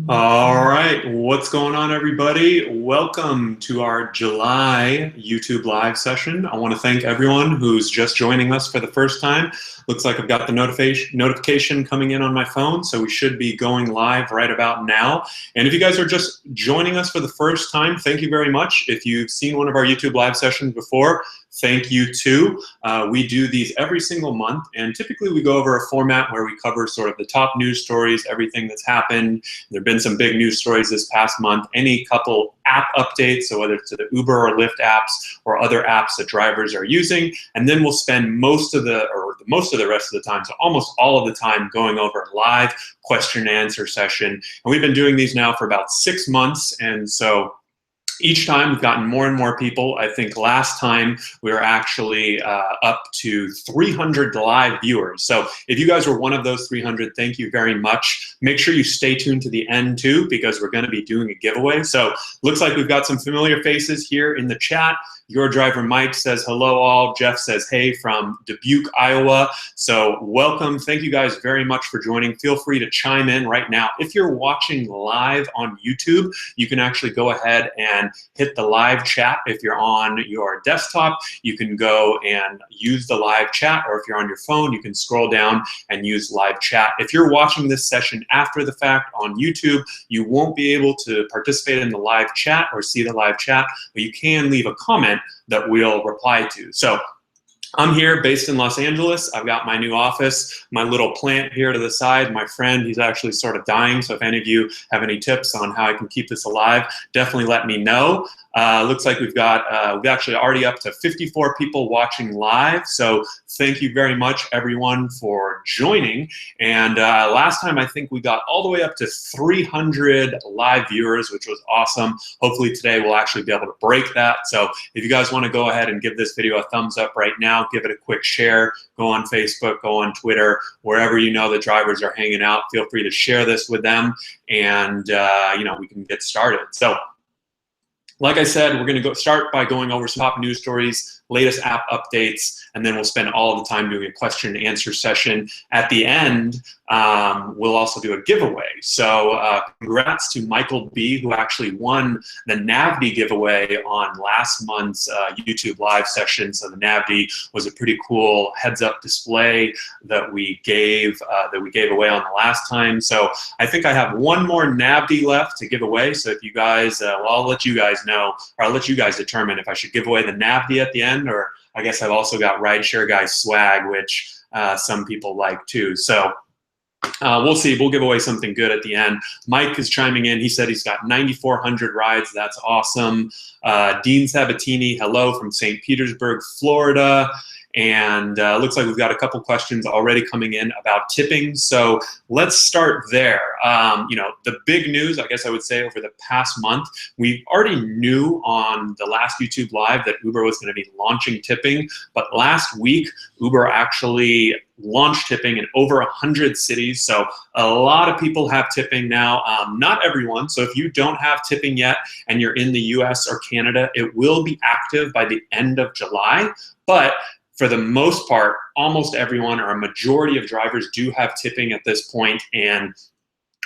All right, what's going on, everybody? Welcome to our July YouTube live session. I want to thank everyone who's just joining us for the first time. Looks like I've got the notification coming in on my phone, so we should be going live right about now. And if you guys are just joining us for the first time, thank you very much. If you've seen one of our YouTube live sessions before, thank you too. We do these every single month, and typically we go over a format where we cover sort of the top news stories, everything that's happened. There have been some big news stories this past month, any couple app updates, so whether it's the Uber or Lyft apps or other apps that drivers are using, and then we'll spend most of the rest of the time, so almost all of the time, going over a live question and answer session. And we've been doing these now for about 6 months, and so each time we've gotten more and more people. I think last time we were actually up to 300 live viewers. So if you guys were one of those 300, thank you very much. Make sure you stay tuned to the end too, because we're going to be doing a giveaway. So looks like we've got some familiar faces here in the chat. Your Driver Mike says hello all. Jeff says hey from Dubuque, Iowa. So welcome. Thank you guys very much for joining. Feel free to chime in right now. If you're watching live on YouTube, you can actually go ahead and hit the live chat. If you're on your desktop, you can go and use the live chat, or if you're on your phone, you can scroll down and use live chat. If you're watching this session after the fact on YouTube, you won't be able to participate in the live chat or see the live chat, but you can leave a comment that we'll reply to. So I'm here based in Los Angeles. I've got my new office, my little plant here to the side. My friend, he's actually sort of dying, so if any of you have any tips on how I can keep this alive, definitely let me know. Looks like we've actually already up to 54 people watching live, so thank you very much everyone for joining. And last time I think we got all the way up to 300 live viewers, which was awesome. Hopefully today we'll actually be able to break that. So if you guys want to go ahead and give this video a thumbs up right now, give it a quick share, go on Facebook, go on Twitter, wherever you know the drivers are hanging out, feel free to share this with them, and you know, we can get started. So like I said, we're going to start by going over some top news stories, latest app updates, and then we'll spend all of the time doing a question and answer session. At the end, we'll also do a giveaway. So congrats to Michael B, who actually won the NAVD giveaway on last month's YouTube live session. So the NAVD was a pretty cool heads-up display that we gave away on the last time. So I think I have one more NAVD left to give away. So if you guys, well, I'll let you guys know, or I'll let you guys determine if I should give away the NAVD at the end, or I guess I've also got Rideshare Guy swag, which some people like too. So we'll see. We'll give away something good at the end. Mike is chiming in. He said he's got 9,400 rides. That's awesome. Dean Sabatini, hello from St. Petersburg, Florida. And looks like we've got a couple questions already coming in about tipping. So let's start there. You know, the big news, I guess I would say, over the past month, we already knew on the last YouTube Live that Uber was going to be launching tipping. But last week, Uber actually launched tipping in over 100 cities. So a lot of people have tipping now. Not everyone. So if you don't have tipping yet and you're in the US or Canada, it will be active by the end of July. But for the most part, almost everyone, or a majority of drivers, do have tipping at this point. And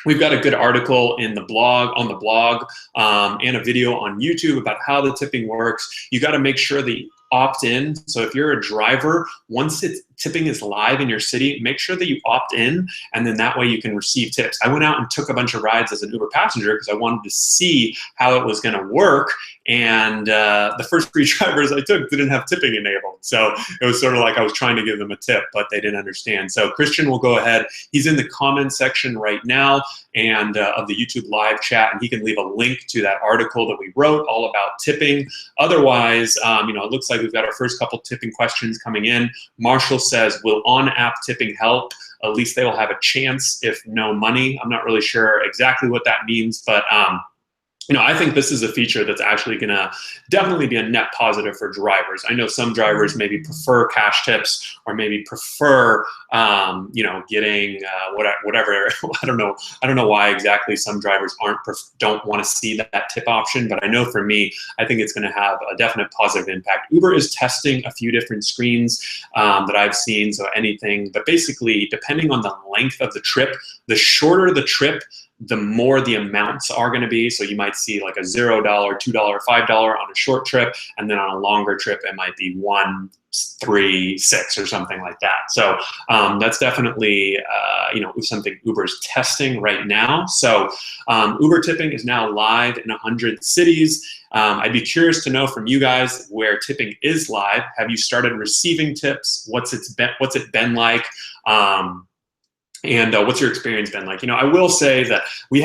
we've got a good article in the blog, and a video on YouTube about how the tipping works. You got to make sure that you opt in. So if you're a driver, once tipping is live in your city, make sure that you opt in, and then that way you can receive tips. I went out and took a bunch of rides as an Uber passenger because I wanted to see how it was going to work. And the first 3 drivers I took didn't have tipping enabled. So it was sort of like I was trying to give them a tip, but they didn't understand. So Christian will go ahead. He's in the comment section right now and of the YouTube live chat, and he can leave a link to that article that we wrote all about tipping. Otherwise, you know, it looks like we've got our first couple tipping questions coming in. Marshall says, will on-app tipping help? At least they will have a chance if no money. I'm not really sure exactly what that means, but you know, I think this is a feature that's actually going to definitely be a net positive for drivers. I know some drivers maybe prefer cash tips, or maybe prefer, you know, getting whatever. I don't know why exactly some drivers don't want to see that tip option. But I know for me, I think it's going to have a definite positive impact. Uber is testing a few different screens that I've seen. So anything, but basically, depending on the length of the trip, the shorter the trip, the more the amounts are going to be. So you might see like a $0, $2, $5 on a short trip, and then on a longer trip it might be 1, 3, 6 or something like that. So that's definitely something Uber's testing right now. So Uber tipping is now live in 100 cities. I'd be curious to know from you guys where tipping is live. Have you started receiving tips? What's it been like? And what's your experience been like? I will say that we've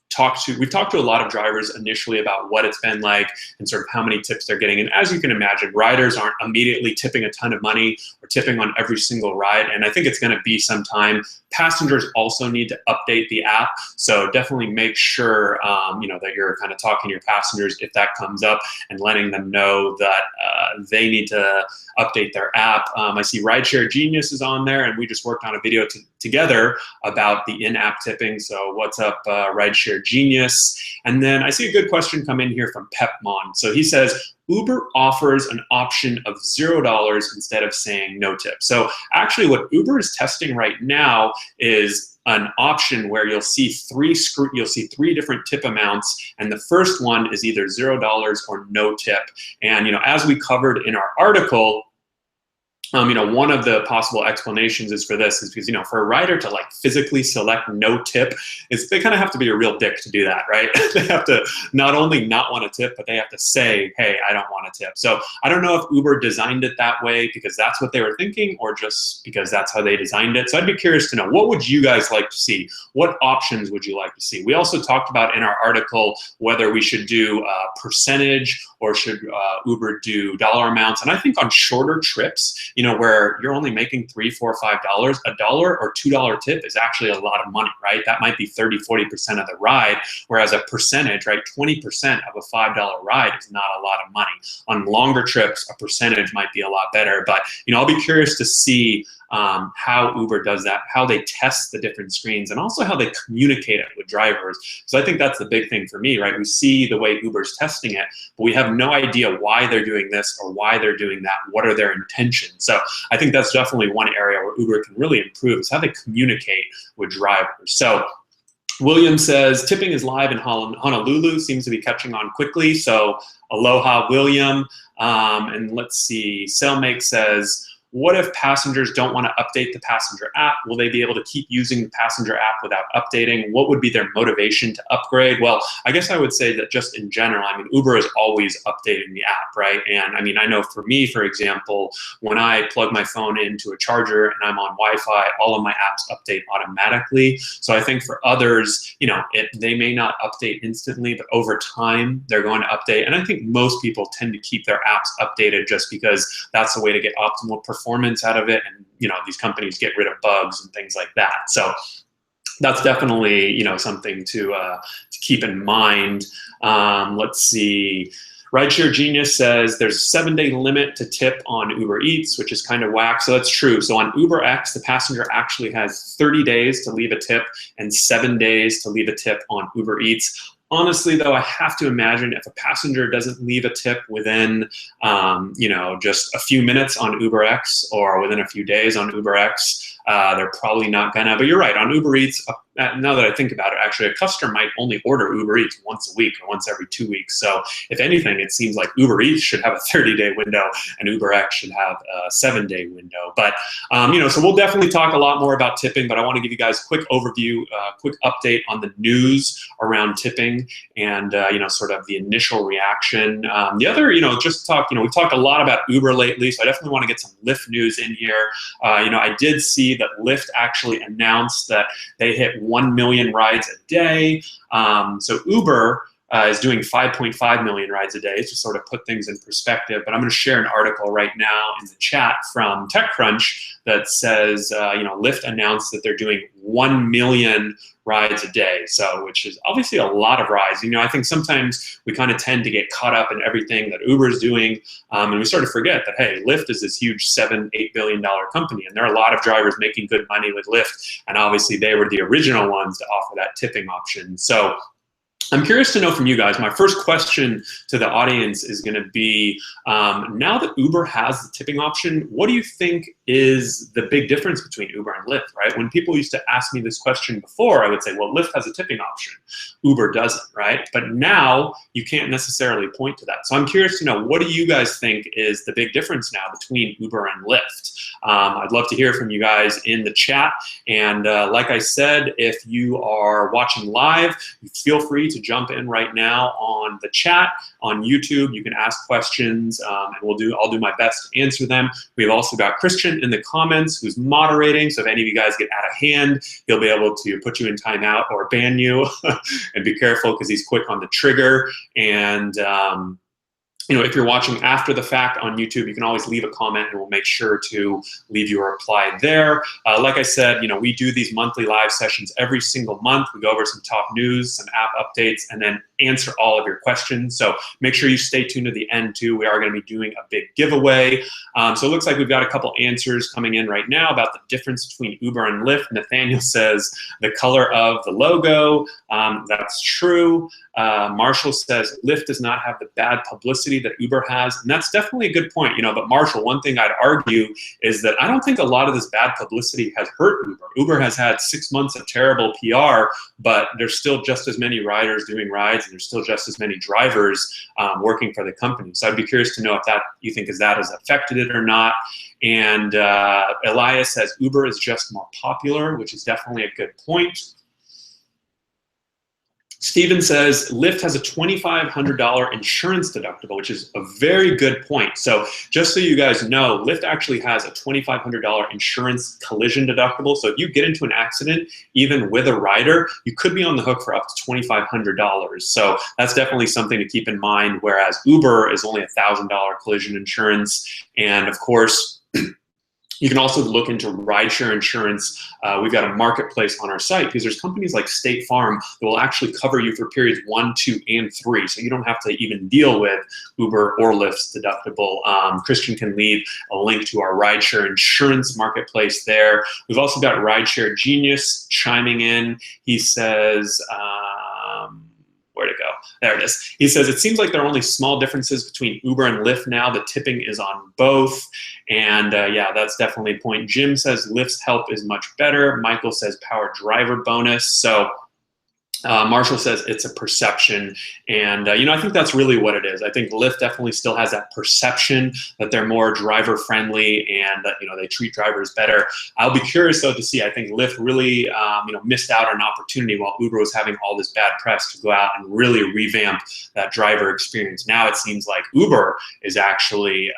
talked to a lot of drivers initially about what it's been like and sort of how many tips they're getting. And as you can imagine, riders aren't immediately tipping a ton of money or tipping on every single ride. And I think it's going to be some time. Passengers also need to update the app. So definitely make sure, that you're kind of talking to your passengers if that comes up and letting them know that they need to update their app. I see Rideshare Genius is on there, and we just worked on a video together about the in-app tipping. So what's up, Rideshare Genius? And then I see a good question come in here from Pepmon. So he says, Uber offers an option of $0 instead of saying no tip. So actually what Uber is testing right now is an option where you'll see three different tip amounts, and the first one is either $0 or no tip. And as we covered in our article, one of the possible explanations is because, for a rider to like physically select no tip, they kind of have to be a real dick to do that, right? They have to not only not want to tip, but they have to say, hey, I don't want to tip. So I don't know if Uber designed it that way because that's what they were thinking, or just because that's how they designed it. So I'd be curious to know, what would you guys like to see? What options would you like to see? We also talked about in our article whether we should do a percentage or should Uber do dollar amounts. And I think on shorter trips, where you're only making $3, $4, $5, $1 or $2 tip is actually a lot of money, right? That might be 30, 40% of the ride, whereas a percentage, right, 20% of a $5 ride is not a lot of money. On longer trips, a percentage might be a lot better, but I'll be curious to see how Uber does that, how they test the different screens, and also how they communicate it with drivers. So I think that's the big thing for me, right? We see the way Uber's testing it, but we have no idea why they're doing this or why they're doing that. What are their intentions? So I think that's definitely one area where Uber can really improve, is how they communicate with drivers. So William says, tipping is live in Honolulu, seems to be catching on quickly. So aloha, William. And let's see, Cellmake says, what if passengers don't want to update the passenger app? Will they be able to keep using the passenger app without updating? What would be their motivation to upgrade? Well, I guess I would say that just in general, Uber is always updating the app, right? And I know for me, for example, when I plug my phone into a charger and I'm on Wi-Fi, all of my apps update automatically. So I think for others, they may not update instantly, but over time, they're going to update. And I think most people tend to keep their apps updated just because that's the way to get optimal performance out of it, and these companies get rid of bugs and things like that. So that's definitely something to keep in mind. Let's see. Rideshare Genius says there's a 7-day limit to tip on Uber Eats, which is kind of whack. So that's true. So on UberX, the passenger actually has 30 days to leave a tip and 7 days to leave a tip on Uber Eats. Honestly, though, I have to imagine if a passenger doesn't leave a tip within, just a few minutes on UberX or within a few days on UberX, they're probably not gonna. But you're right, on Uber Eats, now that I think about it, actually, a customer might only order Uber Eats once a week or once every 2 weeks. So if anything, it seems like Uber Eats should have a 30-day window and UberX should have a 7-day window. But, so we'll definitely talk a lot more about tipping, but I want to give you guys a quick overview, quick update on the news around tipping and, sort of the initial reaction. The other, just talk, we've talked a lot about Uber lately, so I definitely want to get some Lyft news in here. I did see that Lyft actually announced that they hit 1 million rides a day. So Uber is doing 5.5 million rides a day, to sort of put things in perspective. But I'm going to share an article right now in the chat from TechCrunch that says, Lyft announced that they're doing 1 million rides a day, so which is obviously a lot of rides. I think sometimes we kind of tend to get caught up in everything that Uber is doing, and we sort of forget that, hey, Lyft is this huge $7-8 billion company, and there are a lot of drivers making good money with Lyft, and obviously they were the original ones to offer that tipping option. So I'm curious to know from you guys. My first question to the audience is going to be, now that Uber has the tipping option, what do you think is the big difference between Uber and Lyft, right? When people used to ask me this question before, I would say, well, Lyft has a tipping option, Uber doesn't, right? But now you can't necessarily point to that. So I'm curious to know, what do you guys think is the big difference now between Uber and Lyft? I'd love to hear from you guys in the chat. And like I said, if you are watching live, feel free to jump in right now on the chat on YouTube. You can ask questions, and I'll do my best to answer them. We've also got Christian in the comments who's moderating, so if any of you guys get out of hand, he'll be able to put you in timeout or ban you. And be careful because he's quick on the trigger. And if you're watching after the fact on YouTube, you can always leave a comment and we'll make sure to leave your reply there. Like I said, we do these monthly live sessions every single month. We go over some top news, some app updates, and then answer all of your questions. So make sure you stay tuned to the end too. We are going to be doing a big giveaway. So it looks like we've got a couple answers coming in right now about the difference between Uber and Lyft. Nathaniel says the color of the logo. That's true. Marshall says Lyft does not have the bad publicity that Uber has, and that's definitely a good point. But Marshall, one thing I'd argue is that I don't think a lot of this bad publicity has hurt Uber. Uber has had 6 months of terrible PR, but there's still just as many riders doing rides, and there's still just as many drivers working for the company. So I'd be curious to know if that you think that has affected it or not. And Elias says Uber is just more popular, which is definitely a good point. Steven says Lyft has a $2,500 insurance deductible, which is a very good point. So just so you guys know, Lyft actually has a $2,500 insurance collision deductible. So if you get into an accident, even with a rider, you could be on the hook for up to $2,500. So that's definitely something to keep in mind, whereas Uber is only $1,000 collision insurance. And of course, you can also look into rideshare insurance. We've got a marketplace on our site because there's companies like State Farm that will actually cover you for periods 1, 2, and 3. So you don't have to even deal with Uber or Lyft's deductible. Christian can leave a link to our rideshare insurance marketplace there. We've also got Rideshare Genius chiming in. He says, where'd it go? There it is. He says, it seems like there are only small differences between Uber and Lyft now. The tipping is on both. And yeah, that's definitely a point. Jim says Lyft's help is much better. Michael says power driver bonus. So Marshall says it's a perception, and I think that's really what it is. I think Lyft definitely still has that perception that they're more driver friendly and that they treat drivers better. I'll be curious though to see. I think Lyft really missed out on an opportunity while Uber was having all this bad press to go out and really revamp that driver experience. Now it seems like Uber is actually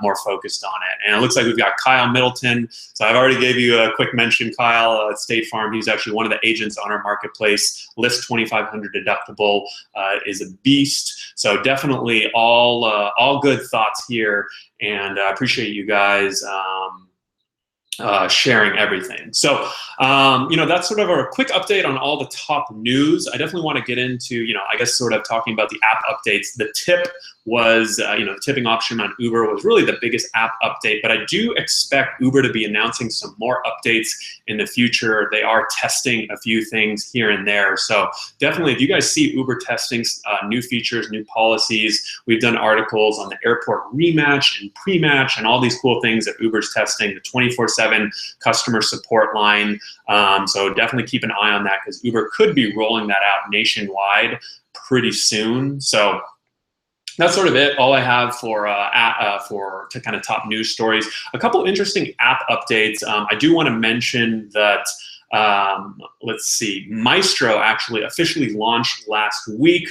more focused on it, and it looks like we've got Kyle Middleton. So I've already gave you a quick mention, Kyle at State Farm. He's actually one of the agents on our marketplace. Lyft's $2,500 deductible is a beast. So definitely all good thoughts here, and I appreciate you guys sharing everything. So, that's sort of a quick update on all the top news. I definitely want to get into, I guess sort of talking about the app updates. The tip was, the tipping option on Uber was really the biggest app update, but I do expect Uber to be announcing some more updates in the future. They are testing a few things here and there. So definitely, if you guys see Uber testing new features, new policies, we've done articles on the airport rematch and pre-match and all these cool things that Uber's testing, the 24/7 customer support line. So definitely keep an eye on that because Uber could be rolling that out nationwide pretty soon. So that's sort of it. All I have for kind of top news stories. A couple interesting app updates. I do want to mention that. Let's see, Maestro actually officially launched last week,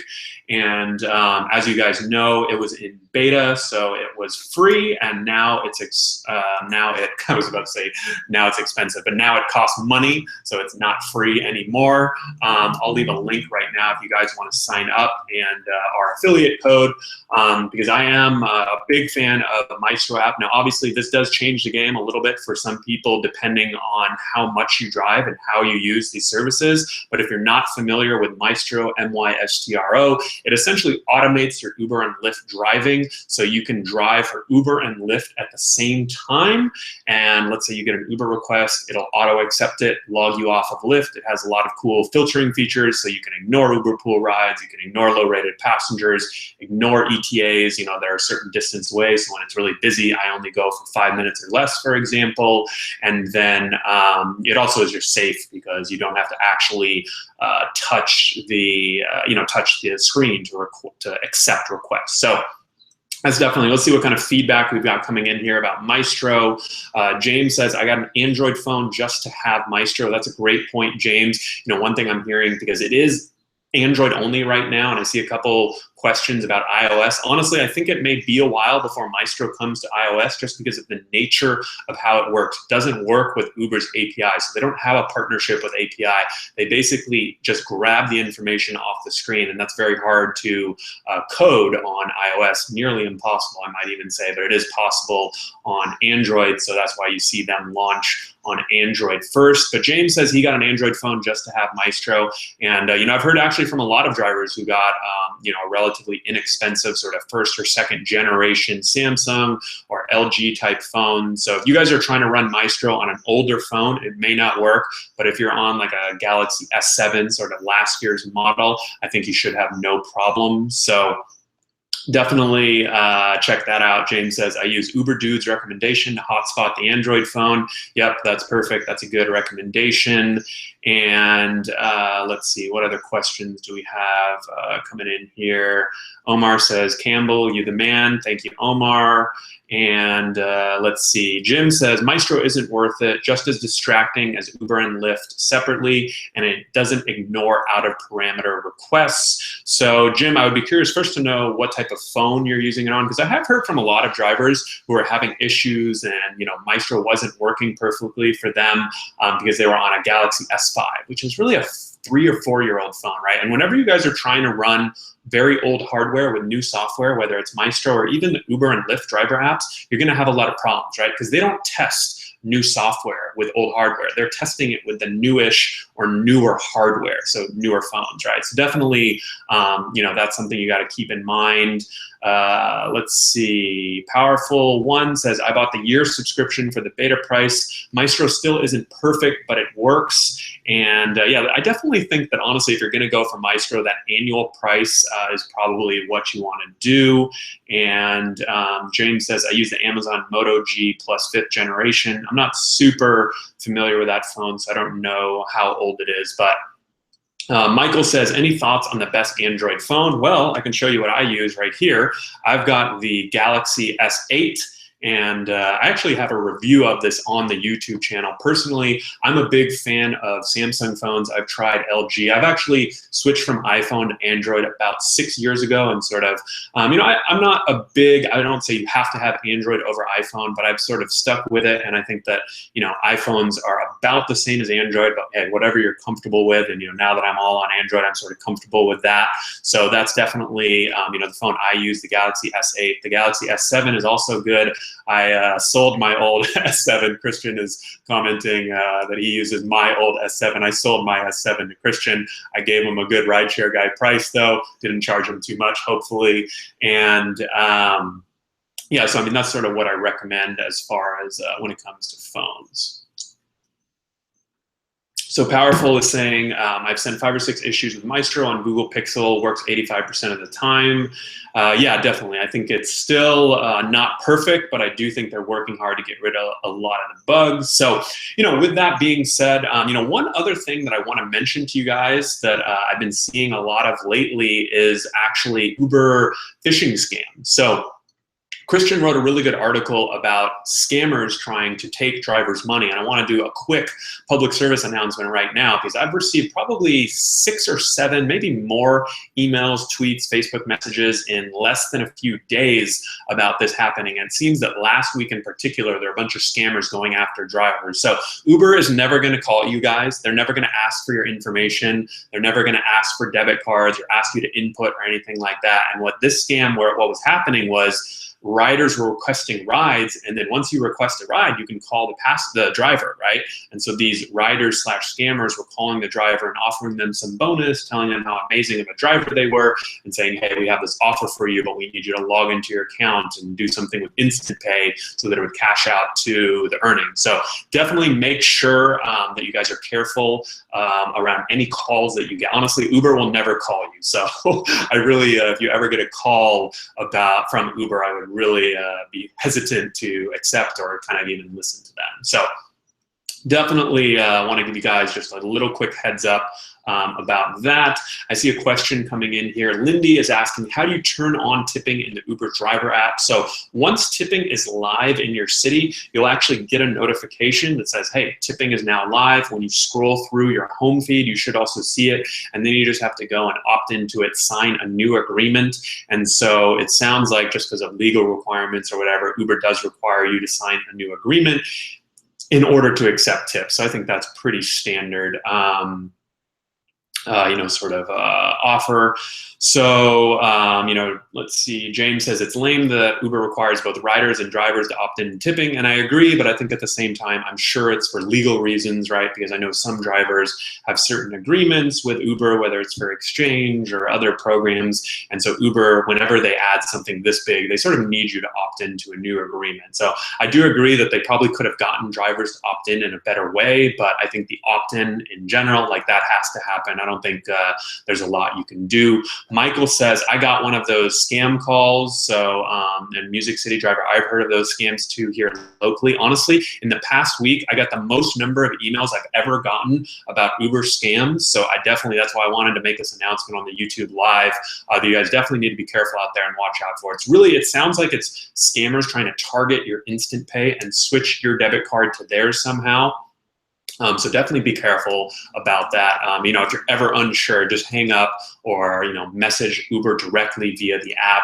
and as you guys know, it was in beta, so it was free, and now it's I was about to say now it's expensive, but now it costs money, so it's not free anymore. I'll leave a link right now if you guys want to sign up and our affiliate code, because I am a big fan of the Mystro app. Now, obviously, this does change the game a little bit for some people depending on how much you drive drive and how you use these services. But if you're not familiar with Mystro, M-Y-S-T-R-O, it essentially automates your Uber and Lyft driving, so you can drive for Uber and Lyft at the same time. And let's say you get an Uber request, it'll auto accept it, log you off of Lyft. It has a lot of cool filtering features, so you can ignore Uber pool rides, you can ignore low-rated passengers, ignore ETAs. You know, there are certain distance away, so when it's really busy, I only go for 5 minutes or less, for example. And then it also is your safe, because you don't have to actually touch the screen to accept requests. So that's definitely, let's see what kind of feedback we've got coming in here about Mystro. James says, I got an Android phone just to have Mystro. That's a great point, James. You know, one thing I'm hearing, because it is Android only right now, and I see a couple questions about iOS. Honestly, I think it may be a while before Mystro comes to iOS, just because of the nature of how it works. It doesn't work with Uber's API, so they don't have a partnership with API. They basically just grab the information off the screen, and that's very hard to code on iOS, nearly impossible, I might even say, but it is possible on Android, so that's why you see them launch on Android first. But James says he got an Android phone just to have Mystro, and you know, I've heard actually from a lot of drivers who got you know, a relatively inexpensive sort of first or second generation Samsung or LG type phone. So if you guys are trying to run Mystro on an older phone, it may not work, but if you're on like a Galaxy S7, sort of last year's model, I think you should have no problem. So definitely check that out. James says, I use Uber Dude's recommendation to hotspot the Android phone. Yep, that's perfect. That's a good recommendation. And let's see, what other questions do we have coming in here? Omar says, Campbell, you the man. Thank you, Omar. And let's see, Jim says, Mystro isn't worth it, just as distracting as Uber and Lyft separately, and it doesn't ignore out-of-parameter requests. So Jim, I would be curious first to know what type of phone you're using it on, because I have heard from a lot of drivers who are having issues, and you know, Mystro wasn't working perfectly for them because they were on a Galaxy S5, which is really a 3 or 4 year old phone, right? And whenever you guys are trying to run very old hardware with new software, whether it's Mystro or even the Uber and Lyft driver apps, you're gonna have a lot of problems, right? Because they don't test new software with old hardware. They're testing it with the newish or newer hardware, so newer phones, right? So definitely, you know, that's something you gotta keep in mind. Let's see, Powerful One says, I bought the year subscription for the beta price. Mystro still isn't perfect, but it works. And yeah, I definitely think that honestly, if you're gonna go for Mystro, that annual price is probably what you wanna do. And James says, I use the Amazon Moto G Plus 5th generation. I'm not super familiar with that phone, so I don't know how old it is, but Michael says, any thoughts on the best Android phone? Well, I can show you what I use right here. I've got the Galaxy S8, and I actually have a review of this on the YouTube channel. Personally, I'm a big fan of Samsung phones. I've tried LG. I've actually switched from iPhone to Android about 6 years ago, and sort of, you know, I'm not a big, I don't say you have to have Android over iPhone, but I've sort of stuck with it, and I think that, you know, iPhones are about the same as Android, but hey, whatever you're comfortable with, and you know, now that I'm all on Android, I'm sort of comfortable with that. So that's definitely, you know, the phone I use, the Galaxy S8. The Galaxy S7 is also good. I sold my old S7. Christian is commenting that he uses my old S7. I sold my S7 to Christian. I gave him a good rideshare guy price though. Didn't charge him too much, hopefully. And yeah, so I mean, that's sort of what I recommend as far as when it comes to phones. So Powerful is saying, I've sent 5 or 6 issues with Mystro on Google Pixel, works 85% of the time. Yeah, definitely. I think it's still not perfect, but I do think they're working hard to get rid of a lot of the bugs. So, you know, with that being said, you know, one other thing that I want to mention to you guys that I've been seeing a lot of lately is actually Uber phishing scams. So Christian wrote a really good article about scammers trying to take drivers' money, and I want to do a quick public service announcement right now because I've received probably 6 or 7, maybe more emails, tweets, Facebook messages in less than a few days about this happening. And it seems that last week in particular, there are a bunch of scammers going after drivers. So Uber is never going to call you guys. They're never going to ask for your information. They're never going to ask for debit cards or ask you to input or anything like that. And what this scam, what was happening was, riders were requesting rides, and then once you request a ride, you can call the driver, right? And so these riders slash scammers were calling the driver and offering them some bonus, telling them how amazing of a driver they were, and saying, hey, we have this offer for you, but we need you to log into your account and do something with instant pay so that it would cash out to the earnings. So definitely make sure that you guys are careful around any calls that you get. Honestly, Uber will never call you. So I really, if you ever get a call from Uber, I would really be hesitant to accept or kind of even listen to them. So definitely want to give you guys just a little quick heads up about that. I see a question coming in here. Lindy is asking, how do you turn on tipping in the Uber driver app? So once tipping is live in your city, you'll actually get a notification that says, hey, tipping is now live. When you scroll through your home feed, you should also see it. And then you just have to go and opt into it, sign a new agreement. And so it sounds like just because of legal requirements or whatever, Uber does require you to sign a new agreement in order to accept tips. So I think that's pretty standard. Sort of offer. So, let's see, James says it's lame that Uber requires both riders and drivers to opt in tipping, and I agree, but I think at the same time, I'm sure it's for legal reasons, right? Because I know some drivers have certain agreements with Uber, whether it's for exchange or other programs, and so Uber, whenever they add something this big, they sort of need you to opt into a new agreement. So I do agree that they probably could have gotten drivers to opt in a better way, but I think the opt-in in general, like that has to happen. I don't think there's a lot you can do. Michael says, I got one of those scam calls. So, and Music City Driver, I've heard of those scams too here locally. Honestly, in the past week, I got the most number of emails I've ever gotten about Uber scams. So that's why I wanted to make this announcement on the YouTube Live. You guys definitely need to be careful out there and watch out for it. It sounds like it's scammers trying to target your instant pay and switch your debit card to theirs somehow. So definitely be careful about that. If you're ever unsure, just hang up or message Uber directly via the app,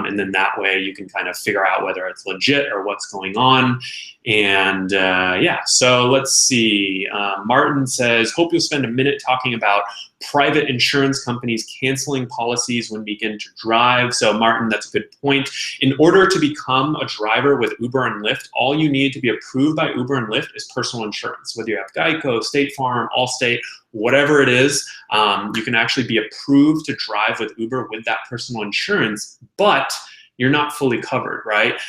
and then that way you can kind of figure out whether it's legit or what's going on. And yeah, so let's see. Martin says, hope you'll spend a minute talking about private insurance companies canceling policies when begin to drive. So Martin, that's a good point. In order to become a driver with Uber and Lyft, all you need to be approved by Uber and Lyft is personal insurance. Whether you have Geico, State Farm, Allstate, whatever it is, you can actually be approved to drive with Uber with that personal insurance, but you're not fully covered, right?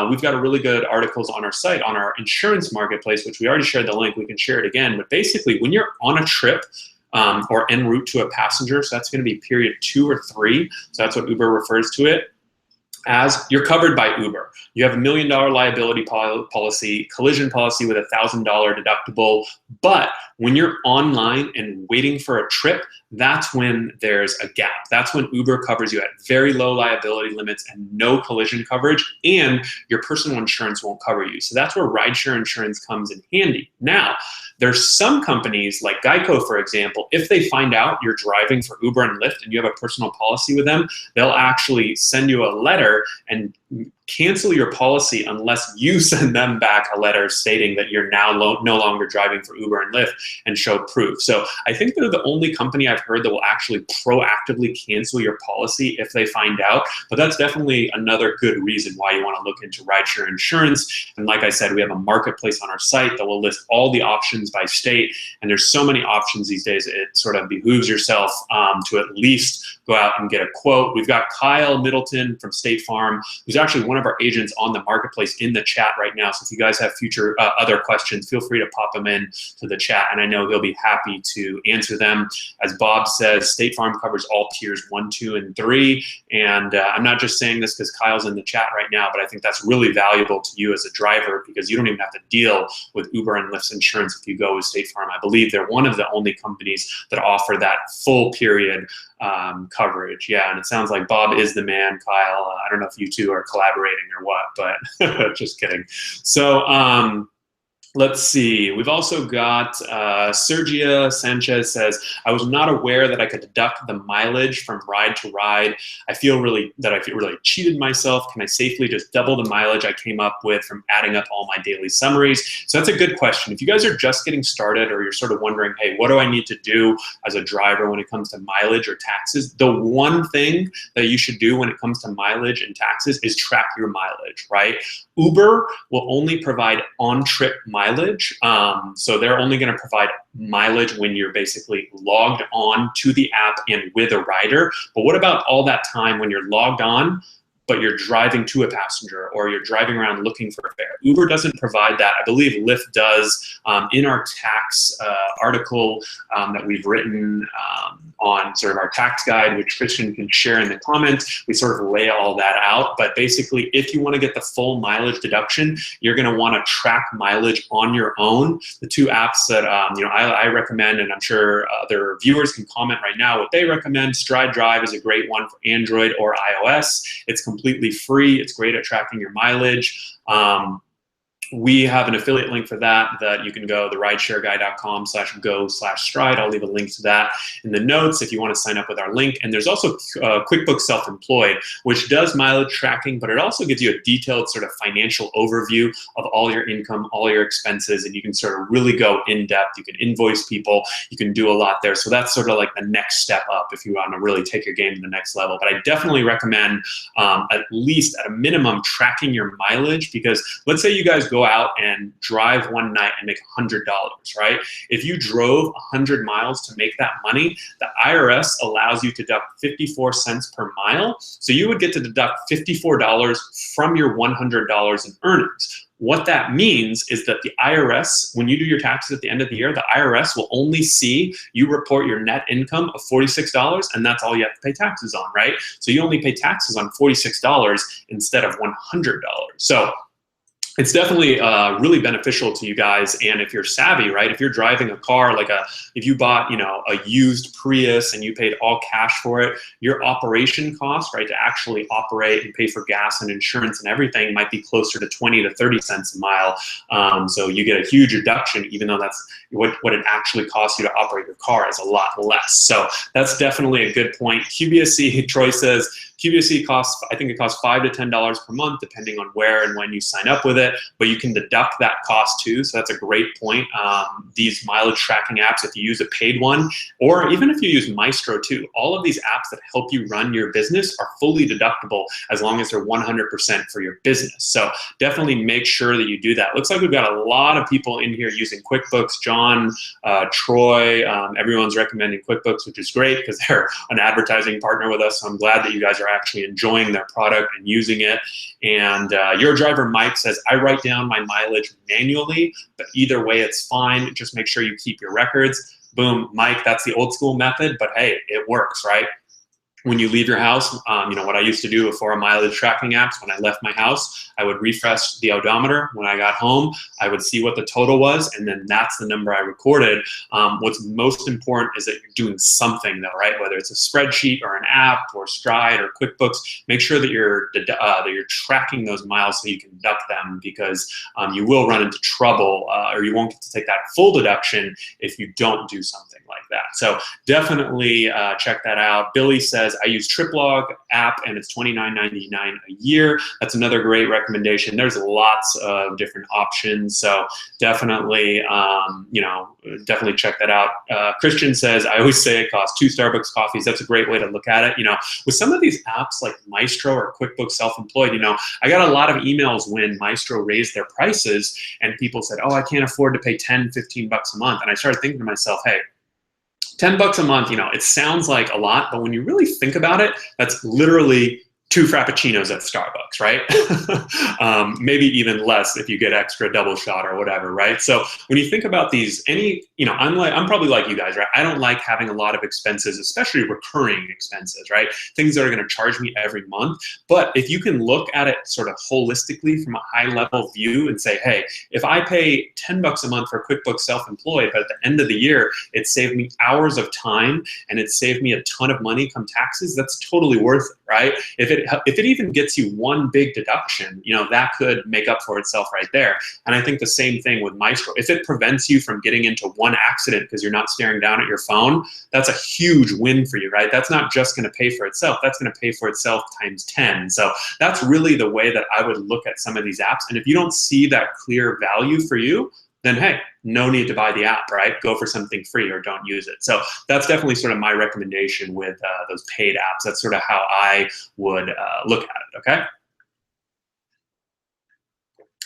We've got a really good articles on our site, on our insurance marketplace, which we already shared the link, we can share it again. But basically, when you're on a trip, or en route to a passenger, so that's gonna be period 2 or 3, so that's what Uber refers to it as, you're covered by Uber. You have $1 million liability policy, collision policy with $1,000 deductible, but when you're online and waiting for a trip, that's when there's a gap. That's when Uber covers you at very low liability limits and no collision coverage, and your personal insurance won't cover you. So that's where rideshare insurance comes in handy. Now, there's some companies like Geico, for example, if they find out you're driving for Uber and Lyft and you have a personal policy with them, they'll actually send you a letter and cancel your policy unless you send them back a letter stating that you're now no longer driving for Uber and Lyft and show proof. So I think they're the only company I've heard that will actually proactively cancel your policy if they find out. But that's definitely another good reason why you want to look into rideshare insurance. And like I said, we have a marketplace on our site that will list all the options by state. And there's so many options these days, it sort of behooves yourself to at least go out and get a quote. We've got Kyle Middleton from State Farm, who's actually one of our agents on the marketplace in the chat right now. So if you guys have future other questions, feel free to pop them in to the chat, and I know he'll be happy to answer them. As Bob says, State Farm covers all tiers 1, 2, and 3. And I'm not just saying this because Kyle's in the chat right now, but I think that's really valuable to you as a driver because you don't even have to deal with Uber and Lyft's insurance if you go with State Farm. I believe they're one of the only companies that offer that full period coverage. Yeah, and it sounds like Bob is the man, Kyle. I don't know if you two are collaborating or what, but just kidding. So Let's see. We've also got Sergia Sanchez says, I was not aware that I could deduct the mileage from ride to ride. I feel really cheated myself. Can I safely just double the mileage I came up with from adding up all my daily summaries? So that's a good question. If you guys are just getting started or you're sort of wondering, hey, what do I need to do as a driver when it comes to mileage or taxes? The one thing that you should do when it comes to mileage and taxes is track your mileage, right? Uber will only provide on-trip mileage. So they're only going to provide mileage when you're basically logged on to the app and with a rider. But what about all that time when you're logged on, but you're driving to a passenger or you're driving around looking for a fare? Uber doesn't provide that. I believe Lyft does. In our tax article that we've written on sort of our tax guide, which Christian can share in the comments, we sort of lay all that out. But basically, if you want to get the full mileage deduction, you're going to want to track mileage on your own. The two apps that I recommend, and I'm sure other viewers can comment right now what they recommend. Stride Drive is a great one for Android or iOS. It's completely free. It's great at tracking your mileage. We have an affiliate link for that you can go to rideshareguy.com/go/stride. I'll leave a link to that in the notes if you want to sign up with our link. And there's also QuickBooks Self-Employed, which does mileage tracking, but it also gives you a detailed sort of financial overview of all your income, all your expenses, and you can sort of really go in depth. You can invoice people. You can do a lot there. So that's sort of like the next step up if you want to really take your game to the next level. But I definitely recommend at least at a minimum tracking your mileage, because let's say you guys go out and drive one night and make $100, right? If you drove 100 miles to make that money, the IRS allows you to deduct 54 cents per mile. So you would get to deduct $54 from your $100 in earnings. What that means is that the IRS, when you do your taxes at the end of the year, the IRS will only see you report your net income of $46, and that's all you have to pay taxes on, right? So you only pay taxes on $46 instead of $100. So it's definitely really beneficial to you guys. And if you're savvy, right, if you're driving a car, if you bought, a used Prius and you paid all cash for it, your operation cost, right, to actually operate and pay for gas and insurance and everything might be closer to 20 to 30 cents a mile. So you get a huge reduction, even though that's what it actually costs you to operate your car is a lot less. So that's definitely a good point. QBSC, Troy says, QBSC costs, I think it costs $5 to $10 per month, depending on where and when you sign up with it, but you can deduct that cost too, so that's a great point. These mileage tracking apps, if you use a paid one, or even if you use Maestro too, all of these apps that help you run your business are fully deductible as long as they're 100% for your business. So definitely make sure that you do that. Looks like we've got a lot of people in here using QuickBooks. John, Troy, everyone's recommending QuickBooks, which is great because they're an advertising partner with us. So I'm glad that you guys are actually enjoying their product and using it. And your driver Mike says, I write down my mileage manually, but either way it's fine. Just make sure you keep your records. Boom, Mike, that's the old school method, but hey, it works, right? When you leave your house, what I used to do before mileage tracking apps, when I left my house, I would refresh the odometer. When I got home, I would see what the total was, and then that's the number I recorded. What's most important is that you're doing something though, right? Whether it's a spreadsheet or an app or Stride or QuickBooks, make sure that you're tracking those miles so you can deduct them, because you will run into trouble or you won't get to take that full deduction if you don't do something like that. So definitely check that out. Billy says, I use TripLog app and it's $29.99 a year. That's another great recommendation. There's lots of different options. So definitely, definitely check that out. Christian says, I always say it costs 2 Starbucks coffees. That's a great way to look at it. With some of these apps like Mystro or QuickBooks Self-Employed, I got a lot of emails when Mystro raised their prices and people said, oh, I can't afford to pay 10, 15 bucks a month. And I started thinking to myself, hey, 10 bucks a month, it sounds like a lot, but when you really think about it, that's literally 2 Frappuccinos at Starbucks, right? Maybe even less if you get extra double shot or whatever, right? So when you think about these, I'm probably like you guys, right? I don't like having a lot of expenses, especially recurring expenses, right? Things that are gonna charge me every month. But if you can look at it sort of holistically from a high level view and say, hey, if I pay 10 bucks a month for QuickBooks Self-Employed, but at the end of the year, it saved me hours of time and it saved me a ton of money come taxes, that's totally worth it, right? If it even gets you one big deduction, you know, that could make up for itself right there. And I think the same thing with Maestro. If it prevents you from getting into one accident because you're not staring down at your phone, that's a huge win for you, right? That's not just going to pay for itself. That's going to pay for itself times 10. So that's really the way that I would look at some of these apps. And if you don't see that clear value for you, then hey, no need to buy the app, right? Go for something free or don't use it. So that's definitely sort of my recommendation with those paid apps. That's sort of how I would look at it, okay?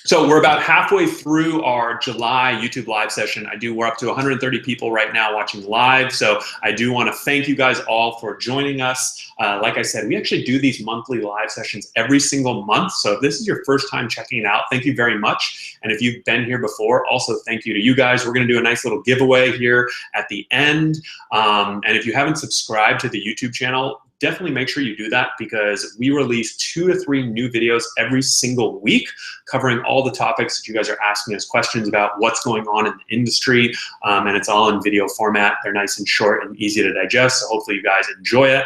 So we're about halfway through our July YouTube live session. We're up to 130 people right now watching live. So I do want to thank you guys all for joining us. Like I said, we actually do these monthly live sessions every single month. So if this is your first time checking it out, thank you very much. And if you've been here before, also thank you to you guys. We're going to do a nice little giveaway here at the end. And if you haven't subscribed to the YouTube channel, definitely make sure you do that, because we release 2 to 3 new videos every single week covering all the topics that you guys are asking us questions about, what's going on in the industry, and it's all in video format. They're nice and short and easy to digest, so hopefully you guys enjoy it.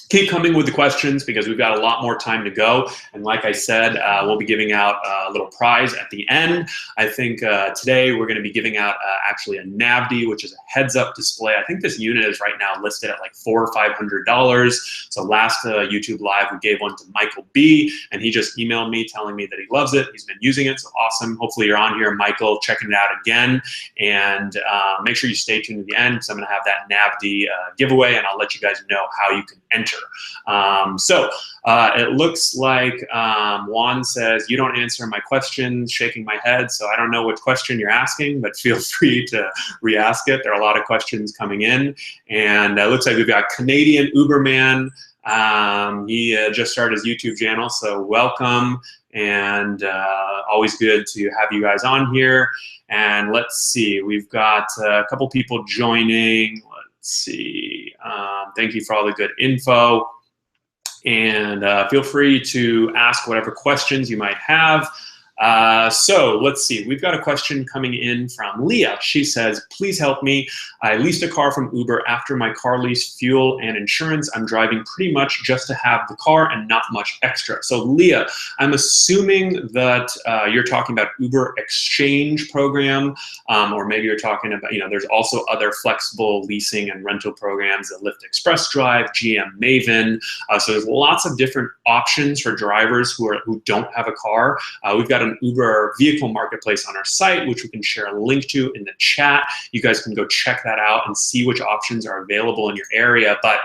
Keep coming with the questions because we've got a lot more time to go. And like I said, we'll be giving out a little prize at the end. I think today we're going to be giving out actually a NAVD, which is a heads-up display. I think this unit is right now listed at like $400 or $500. So last YouTube Live, we gave one to Michael B, and he just emailed me telling me that he loves it. He's been using it, so awesome. Hopefully you're on here, Michael, checking it out again. And make sure you stay tuned to the end, because I'm going to have that NAVD giveaway, and I'll let you guys know how you can enter. It looks like Juan says, you don't answer my questions, shaking my head, so I don't know what question you're asking, but feel free to re-ask it. There are a lot of questions coming in, and it looks like we've got Canadian Uberman. He just started his YouTube channel, so welcome, and always good to have you guys on here. And let's see, we've got a couple people joining. Let's see. Thank you for all the good info. And feel free to ask whatever questions you might have. So let's see, we've got a question coming in from Leah. She says, please help me. I leased a car from Uber. After my car lease, fuel, and insurance, I'm driving pretty much just to have the car and not much extra. So Leah, I'm assuming that you're talking about Uber Exchange program, or maybe you're talking about, there's also other flexible leasing and rental programs, the Lyft Express Drive, GM Maven. So there's lots of different options for drivers who don't have a car. We've got an Uber vehicle marketplace on our site, which we can share a link to in the chat. You guys can go check that out and see which options are available in your area. But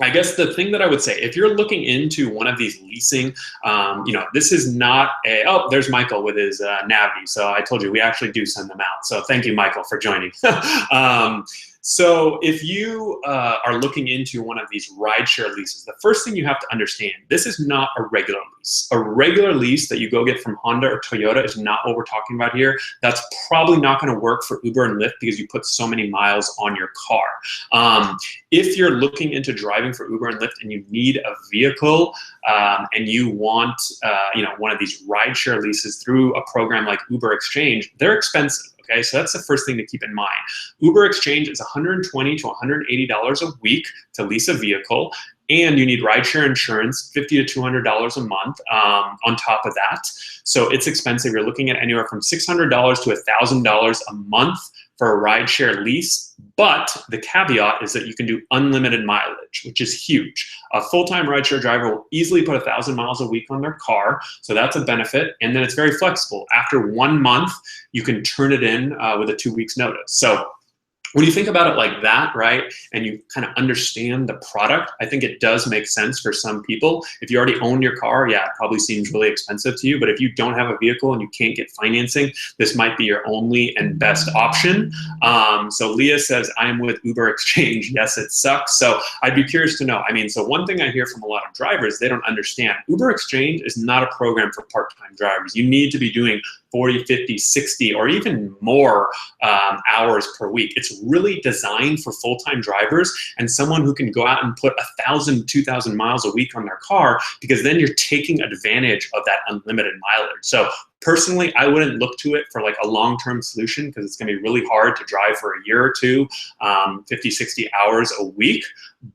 I guess the thing that I would say, if you're looking into one of these leasing, this is not a, oh, there's Michael with his NAVD. So I told you, we actually do send them out. So thank you, Michael, for joining. So if you are looking into one of these rideshare leases, the first thing you have to understand, this is not a regular lease. A regular lease that you go get from Honda or Toyota is not what we're talking about here. That's probably not going to work for Uber and Lyft because you put so many miles on your car. If you're looking into driving for Uber and Lyft and you need a vehicle and you want one of these rideshare leases through a program like Uber Exchange, they're expensive. Okay, so that's the first thing to keep in mind. Uber Exchange is $120 to $180 a week to lease a vehicle, and you need rideshare insurance, $50 to $200 a month on top of that. So it's expensive. You're looking at anywhere from $600 to $1,000 a month for a rideshare lease, but the caveat is that you can do unlimited mileage, which is huge. A full-time rideshare driver will easily put 1,000 miles a week on their car, so that's a benefit, and then it's very flexible. After 1 month, you can turn it in with a 2 weeks notice. So when you think about it like that, right, and you kind of understand the product, I think it does make sense for some people. If you already own your car, yeah, it probably seems really expensive to you, but if you don't have a vehicle and you can't get financing, this might be your only and best option. So Leah says, I am with Uber Exchange. Yes, it sucks. So I'd be curious to know. I mean, so one thing I hear from a lot of drivers, they don't understand. Uber Exchange is not a program for part-time drivers. You need to be doing 40, 50, 60, or even more hours per week. It's really designed for full-time drivers and someone who can go out and put 1,000, 2,000 miles a week on their car, because then you're taking advantage of that unlimited mileage. So Personally, I wouldn't look to it for like a long-term solution because it's going to be really hard to drive for a year or two, 50, 60 hours a week.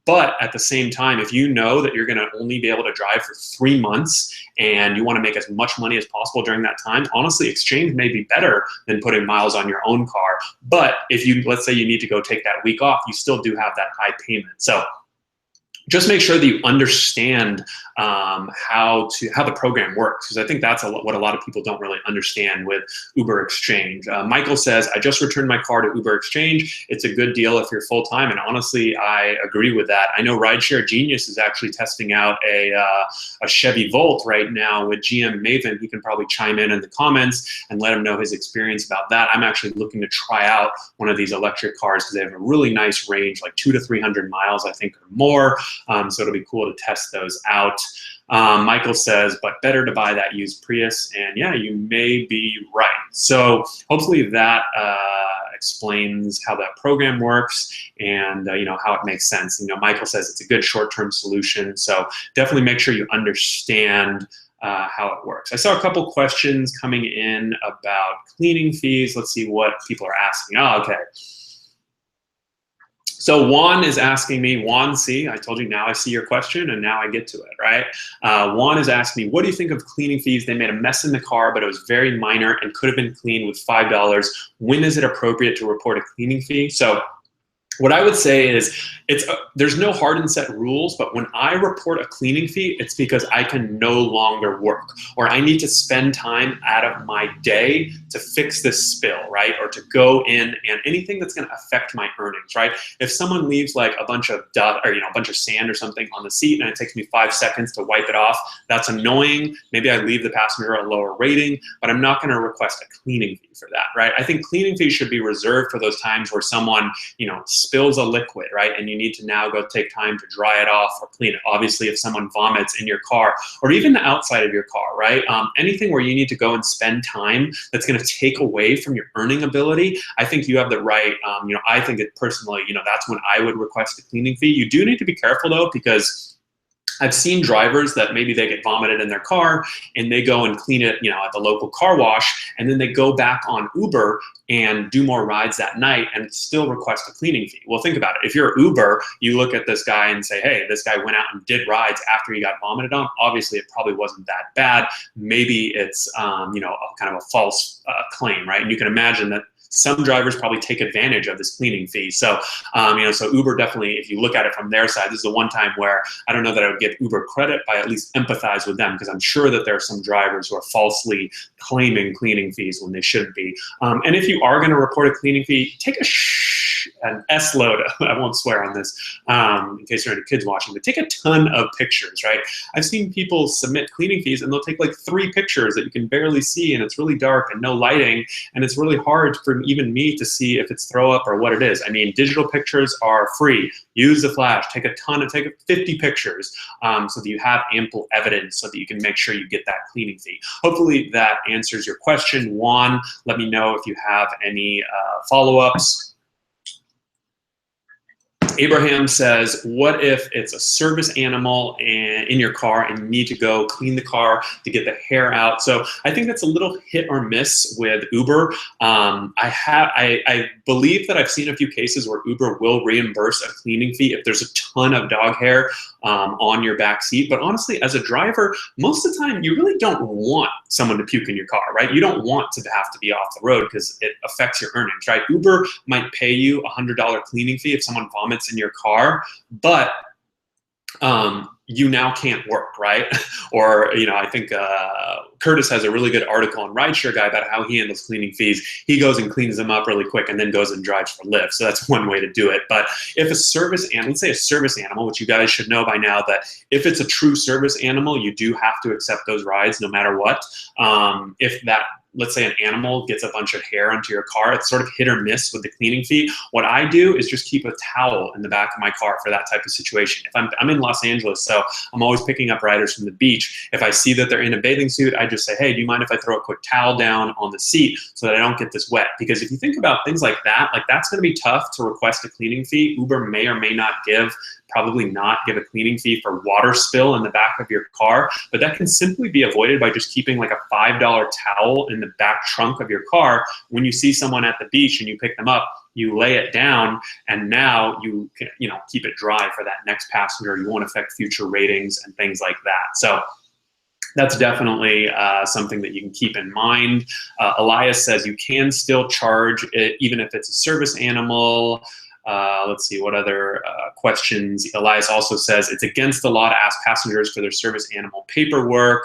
But at the same time, if you know that you're going to only be able to drive for 3 months and you want to make as much money as possible during that time, honestly, exchange may be better than putting miles on your own car. But if you, let's say you need to go take that week off, you still do have that high payment. So just make sure that you understand how the program works, because I think that's what a lot of people don't really understand with Uber Exchange. Michael says, I just returned my car to Uber Exchange. It's a good deal if you're full-time, and honestly, I agree with that. I know Rideshare Genius is actually testing out a Chevy Volt right now with GM Maven. He can probably chime in the comments and let him know his experience about that. I'm actually looking to try out one of these electric cars because they have a really nice range, like 200 to 300 miles, I think, or more. So it'll be cool to test those out. Michael says, but better to buy that used Prius. And yeah, you may be right. So hopefully that explains how that program works and you know, how it makes sense. You know, Michael says it's a good short-term solution. So definitely make sure you understand how it works. I saw a couple questions coming in about cleaning fees. Let's see what people are asking. Oh, okay. So Juan is asking me, Juan C, I told you now I see your question and now I get to it, right? Juan is asking me, what do you think of cleaning fees? They made a mess in the car, but it was very minor and could have been cleaned with $5. When is it appropriate to report a cleaning fee? So what I would say is there's no hard and set rules, but when I report a cleaning fee, it's because I can no longer work or I need to spend time out of my day to fix this spill, right? Or to go in and anything that's going to affect my earnings, right? If someone leaves like a bunch of dust or, you know, a bunch of sand or something on the seat and it takes me 5 seconds to wipe it off, that's annoying. Maybe I leave the passenger a lower rating, but I'm not going to request a cleaning fee for that, right? I think cleaning fees should be reserved for those times where someone, you know, spills a liquid, right? And you need to now go take time to dry it off or clean it. Obviously, if someone vomits in your car or even the outside of your car, right? Anything where you need to go and spend time that's going to take away from your earning ability, I think you have the right, you know, I think it personally, you know, that's when I would request a cleaning fee. You do need to be careful though, because I've seen drivers that maybe they get vomited in their car and they go and clean it, you know, at the local car wash, and then they go back on Uber and do more rides that night and still request a cleaning fee. Well, think about it. If you're Uber, you look at this guy and say, hey, this guy went out and did rides after he got vomited on. Obviously, it probably wasn't that bad. Maybe it's, you know, kind of a false claim, right? And you can imagine that some drivers probably take advantage of this cleaning fee. So, you know, so Uber definitely, if you look at it from their side, this is the one time where I don't know that I would give Uber credit, but I at least empathize with them because I'm sure that there are some drivers who are falsely claiming cleaning fees when they shouldn't be. And if you are going to report a cleaning fee, take an S load. I won't swear on this in case there are any kids watching, but take a ton of pictures, right? I've seen people submit cleaning fees and they'll take like 3 pictures that you can barely see and it's really dark and no lighting and it's really hard for even me to see if it's throw up or what it is. I mean, digital pictures are free. Use the flash, take 50 pictures so that you have ample evidence so that you can make sure you get that cleaning fee. Hopefully that answers your question. Juan, let me know if you have any follow-ups. Abraham says, what if it's a service animal in your car and you need to go clean the car to get the hair out? So I think that's a little hit or miss with Uber. I believe that I've seen a few cases where Uber will reimburse a cleaning fee if there's a ton of dog hair on your back seat. But honestly, as a driver, most of the time, you really don't want someone to puke in your car, right? You don't want to have to be off the road because it affects your earnings, right? Uber might pay you a $100 cleaning fee if someone vomits in your car, but you now can't work, right? Or, you know, I think Curtis has a really good article on Rideshare Guy about how he handles cleaning fees. He goes and cleans them up really quick and then goes and drives for Lyft. So that's one way to do it. But if a service animal, let's say a service animal, which you guys should know by now that if it's a true service animal, you do have to accept those rides no matter what. If that, let's say an animal gets a bunch of hair onto your car, it's sort of hit or miss with the cleaning fee. What I do is just keep a towel in the back of my car for that type of situation. If I'm in Los Angeles, so I'm always picking up riders from the beach. If I see that they're in a bathing suit, I just say, hey, do you mind if I throw a quick towel down on the seat so that I don't get this wet? Because if you think about things like that's gonna be tough to request a cleaning fee. Uber may or may not give probably not give a cleaning fee for water spill in the back of your car, but that can simply be avoided by just keeping like a $5 towel in the back trunk of your car. When you see someone at the beach and you pick them up, you lay it down, and now you can, keep it dry for that next passenger. You won't affect future ratings and things like that. So that's definitely something that you can keep in mind. Elias says you can still charge it even if it's a service animal. Let's see, what other questions? Elias also says it's against the law to ask passengers for their service animal paperwork.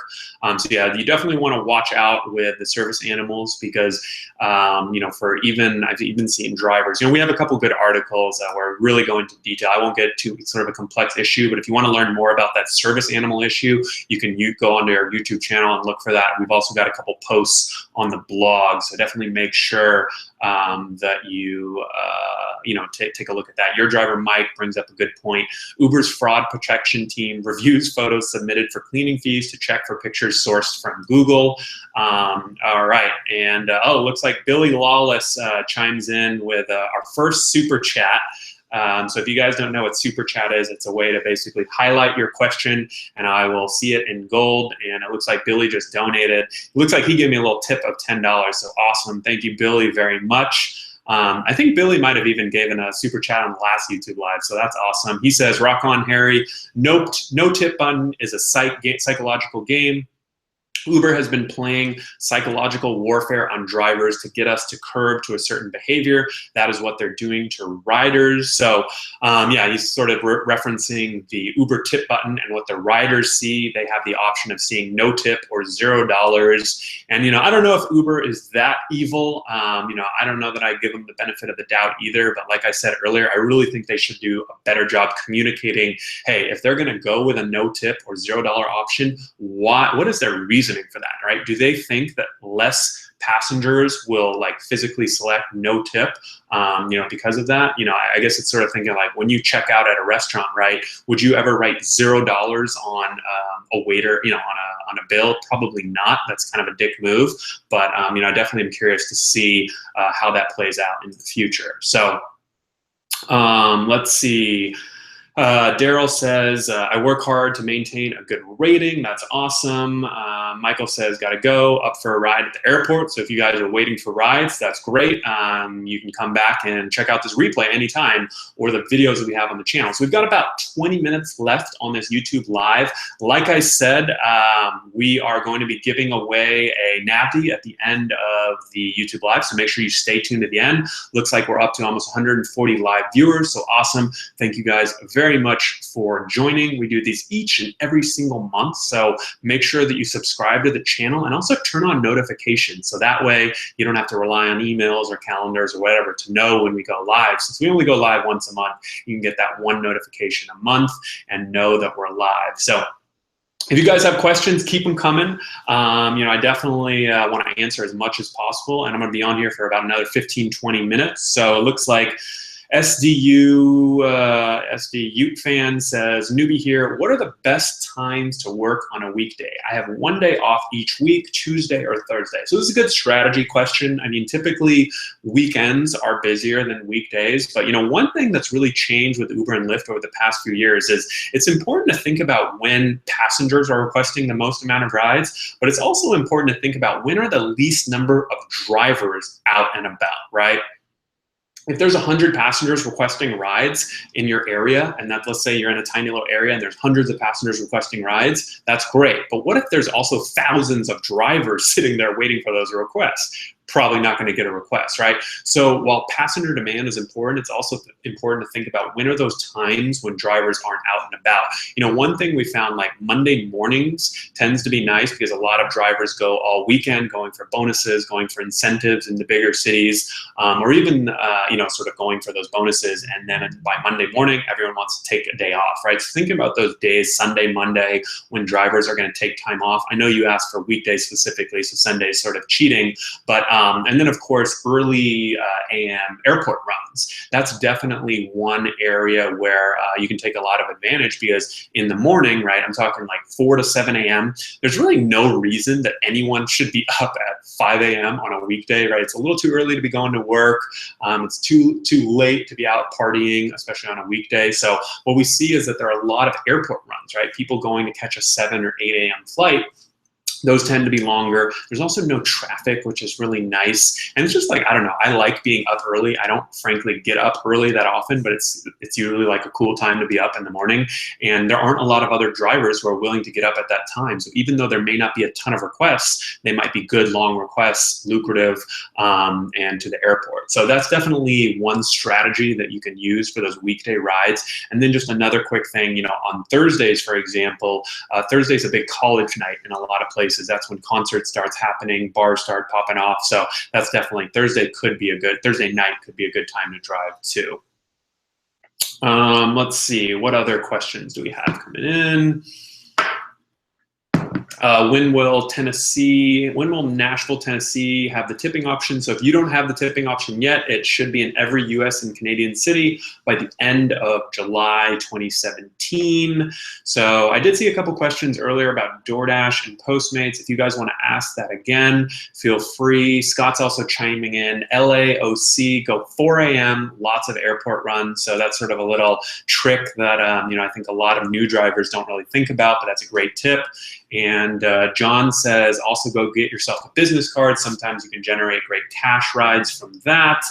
So yeah, you definitely want to watch out with the service animals because, for I've even seen drivers, we have a couple good articles where we really go into detail. I won't get to sort of a complex issue, but if you want to learn more about that service animal issue, you can go onto our YouTube channel and look for that. We've also got a couple posts on the blog, so definitely make sure that you take a look at that. Your driver Mike brings up a good point. Uber's fraud protection team reviews photos submitted for cleaning fees to check for pictures sourced from Google. All right, and it looks like Billy Lawless chimes in with our first super chat. So if you guys don't know what super chat is, it's a way to basically highlight your question and I will see it in gold. And it looks like Billy just donated. It looks like he gave me a little tip of $10. So awesome. Thank you, Billy, very much. I think Billy might have even given a super chat on the last YouTube live, so that's awesome. He says, rock on, Harry. No tip button is a psychological game. Uber has been playing psychological warfare on drivers to get us to curb to a certain behavior. That is what they're doing to riders. So yeah, he's sort of referencing the Uber tip button and what the riders see. They have the option of seeing no tip or $0. And I don't know if Uber is that evil. I don't know that I give them the benefit of the doubt either. But like I said earlier, I really think they should do a better job communicating, hey, if they're going to go with a no tip or $0 option, what is their reason for that, right? Do they think that less passengers will physically select no tip, because of that? I guess it's sort of thinking like when you check out at a restaurant, right? Would you ever write $0 on a waiter, on a bill? Probably not. That's kind of a dick move. But I definitely am curious to see how that plays out in the future. So let's see. Daryl says, I work hard to maintain a good rating. That's awesome. Michael says, gotta go, up for a ride at the airport. So if you guys are waiting for rides, that's great. You can come back and check out this replay anytime or the videos that we have on the channel. So we've got about 20 minutes left on this YouTube live. Like I said, we are going to be giving away a nappy at the end of the YouTube live. So make sure you stay tuned at the end. Looks like we're up to almost 140 live viewers. So awesome. Thank you guys very much for joining. We do these each and every single month, so make sure that you subscribe to the channel and also turn on notifications, so that way you don't have to rely on emails or calendars or whatever to know when we go live. Since we only go live once a month, you can get that one notification a month and know that we're live. So if you guys have questions, keep them coming. I definitely want to answer as much as possible, and I'm going to be on here for about another 15-20 minutes. So it looks like SD Ute fan says, newbie here, what are the best times to work on a weekday? I have one day off each week, Tuesday or Thursday. So this is a good strategy question. I mean, typically weekends are busier than weekdays, but one thing that's really changed with Uber and Lyft over the past few years is it's important to think about when passengers are requesting the most amount of rides, but it's also important to think about when are the least number of drivers out and about, right? If there's 100 passengers requesting rides in your area, and that, let's say you're in a tiny little area and there's hundreds of passengers requesting rides, that's great. But what if there's also thousands of drivers sitting there waiting for those requests? Probably not going to get a request, right? So while passenger demand is important, it's also important to think about when are those times when drivers aren't out and about. One thing we found, like Monday mornings tends to be nice because a lot of drivers go all weekend going for bonuses, going for incentives in the bigger cities, or even, sort of going for those bonuses. And then by Monday morning, everyone wants to take a day off, right? So thinking about those days, Sunday, Monday, when drivers are going to take time off. I know you asked for weekdays specifically, so Sunday's sort of cheating, but And then, of course, early AM airport runs. That's definitely one area where you can take a lot of advantage, because in the morning, right, I'm talking like 4 to 7 a.m., there's really no reason that anyone should be up at 5 a.m. on a weekday, right? It's a little too early to be going to work. It's too late to be out partying, especially on a weekday. So what we see is that there are a lot of airport runs, right? People going to catch a 7 or 8 a.m. flight. Those tend to be longer. There's also no traffic, which is really nice. And it's just like, I don't know, I like being up early. I don't frankly get up early that often, but it's usually like a cool time to be up in the morning. And there aren't a lot of other drivers who are willing to get up at that time. So even though there may not be a ton of requests, they might be good long requests, lucrative, and to the airport. So that's definitely one strategy that you can use for those weekday rides. And then just another quick thing, you know, on Thursdays, for example, Thursday's a big college night in a lot of places. That's when concert starts happening, bars start popping off. So that's definitely, Thursday night could be a good time to drive too. Let's see, what other questions do we have coming in? When will Nashville, Tennessee have the tipping option? So if you don't have the tipping option yet, it should be in every US and Canadian city by the end of July 2017. So I did see a couple questions earlier about DoorDash and Postmates. If you guys want to ask that again, feel free. Scott's also chiming in. LAOC, go 4 a.m., lots of airport runs. So that's sort of a little trick that you know, I think a lot of new drivers don't really think about, but that's a great tip. And John says, also go get yourself a business card. Sometimes you can generate great cash rides from that.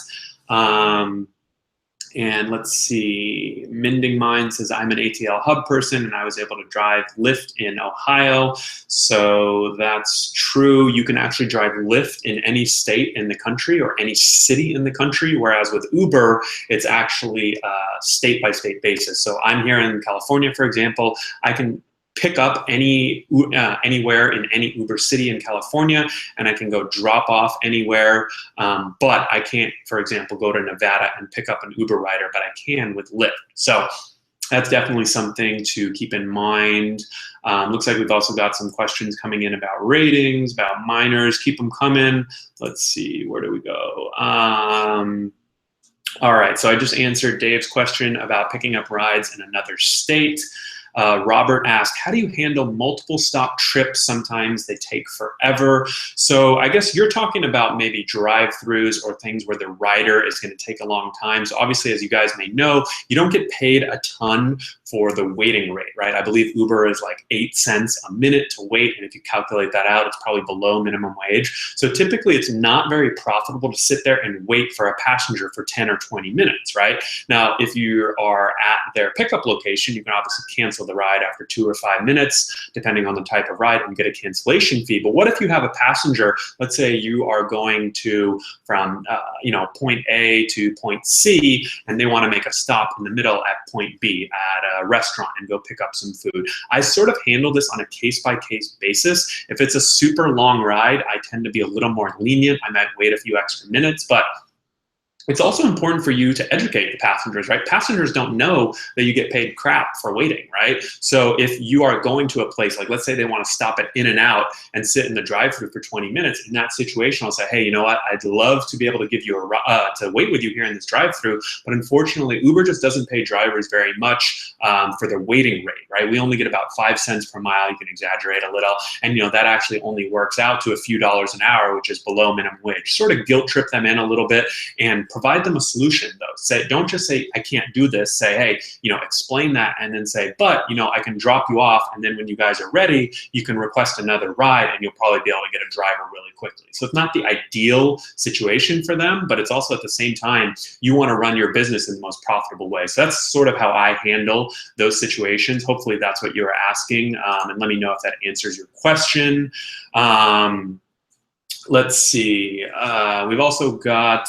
And let's see, Mending Mind says, I'm an ATL hub person and I was able to drive Lyft in Ohio. So that's true. You can actually drive Lyft in any state in the country or any city in the country, whereas with Uber, it's actually a state-by-state basis. So I'm here in California, for example. I can pick up anywhere in any Uber city in California, and I can go drop off anywhere, but I can't, for example, go to Nevada and pick up an Uber rider, but I can with Lyft. So that's definitely something to keep in mind. Looks like we've also got some questions coming in about ratings, about minors. Keep them coming. Let's see, where do we go? All right, so I just answered Dave's question about picking up rides in another state. Robert asked, how do you handle multiple stop trips? Sometimes they take forever. So I guess you're talking about maybe drive-throughs or things where the rider is going to take a long time. So obviously, as you guys may know, you don't get paid a ton for the waiting rate, right? I believe Uber is like 8 cents a minute to wait. And if you calculate that out, it's probably below minimum wage. So typically it's not very profitable to sit there and wait for a passenger for 10 or 20 minutes, right? Now, if you are at their pickup location, you can obviously cancel the ride after 2 or 5 minutes, depending on the type of ride, and get a cancellation fee. But what if you have a passenger, let's say you are going to from you know, point A to point C, and they want to make a stop in the middle at point B at a restaurant and go pick up some food. I sort of handle this on a case-by-case basis. If it's a super long ride, I tend to be a little more lenient. I might wait a few extra minutes, but it's also important for you to educate the passengers, right? Passengers don't know that you get paid crap for waiting, right? So if you are going to a place, like let's say they want to stop at In-N-Out and sit in the drive-thru for 20 minutes, in that situation, I'll say, hey, you know what? I'd love to be able to give you to wait with you here in this drive-thru, but unfortunately, Uber just doesn't pay drivers very much for their waiting rate, right? We only get about 5 cents per mile. You can exaggerate a little, and you know that actually only works out to a few dollars an hour, which is below minimum wage. Sort of guilt trip them in a little bit and provide them a solution though. Don't just say, I can't do this. Say, hey, you know, explain that, and then say, but, you know, I can drop you off, and then when you guys are ready, you can request another ride, and you'll probably be able to get a driver really quickly. So it's not the ideal situation for them, but it's also at the same time, you want to run your business in the most profitable way. So that's sort of how I handle those situations. Hopefully that's what you were asking, and let me know if that answers your question. Let's see. We've also got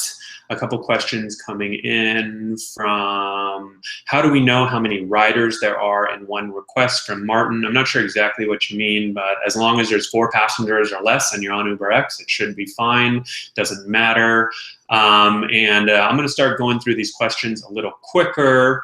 a couple questions coming in from, how do we know how many riders there are in one request, from Martin. I'm not sure exactly what you mean, but as long as there's 4 passengers or less and you're on UberX, it should be fine. Doesn't matter. I'm going to start going through these questions a little quicker.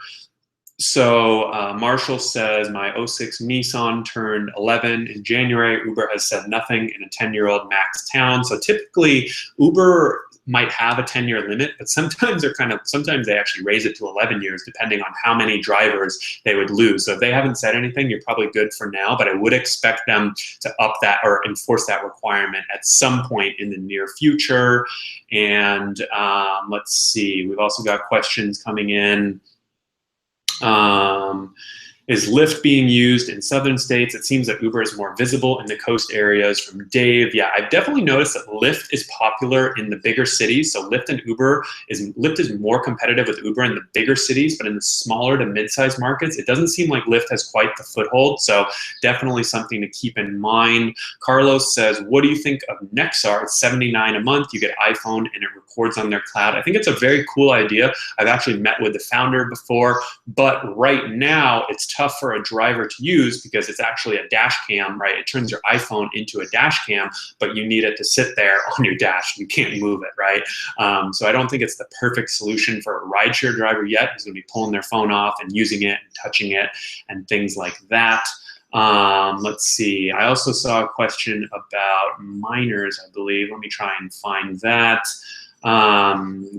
So Marshall says, my '06 Nissan turned 11 in January. Uber has said nothing in a 10-year-old max town. So typically Uber might have a 10-year limit, but sometimes sometimes they actually raise it to 11 years depending on how many drivers they would lose. So if they haven't said anything, you're probably good for now, but I would expect them to up that or enforce that requirement at some point in the near future. And let's see, we've also got questions coming in. Is Lyft being used in southern states? It seems that Uber is more visible in the coast areas. From Dave. Yeah, I've definitely noticed that Lyft is popular in the bigger cities. So Lyft is more competitive with Uber in the bigger cities, but in the smaller to mid-sized markets, it doesn't seem like Lyft has quite the foothold. So definitely something to keep in mind. Carlos says, what do you think of Nexar? It's $79 a month. You get iPhone and it records on their cloud. I think it's a very cool idea. I've actually met with the founder before, but right now it's tough for a driver to use because it's actually a dash cam, right? It turns your iPhone into a dash cam, but you need it to sit there on your dash. You can't move it, right? So I don't think it's the perfect solution for a rideshare driver yet who's going to be pulling their phone off and using it and touching it and things like that. Let's see. I also saw a question about minors, I believe. Let me try and find that.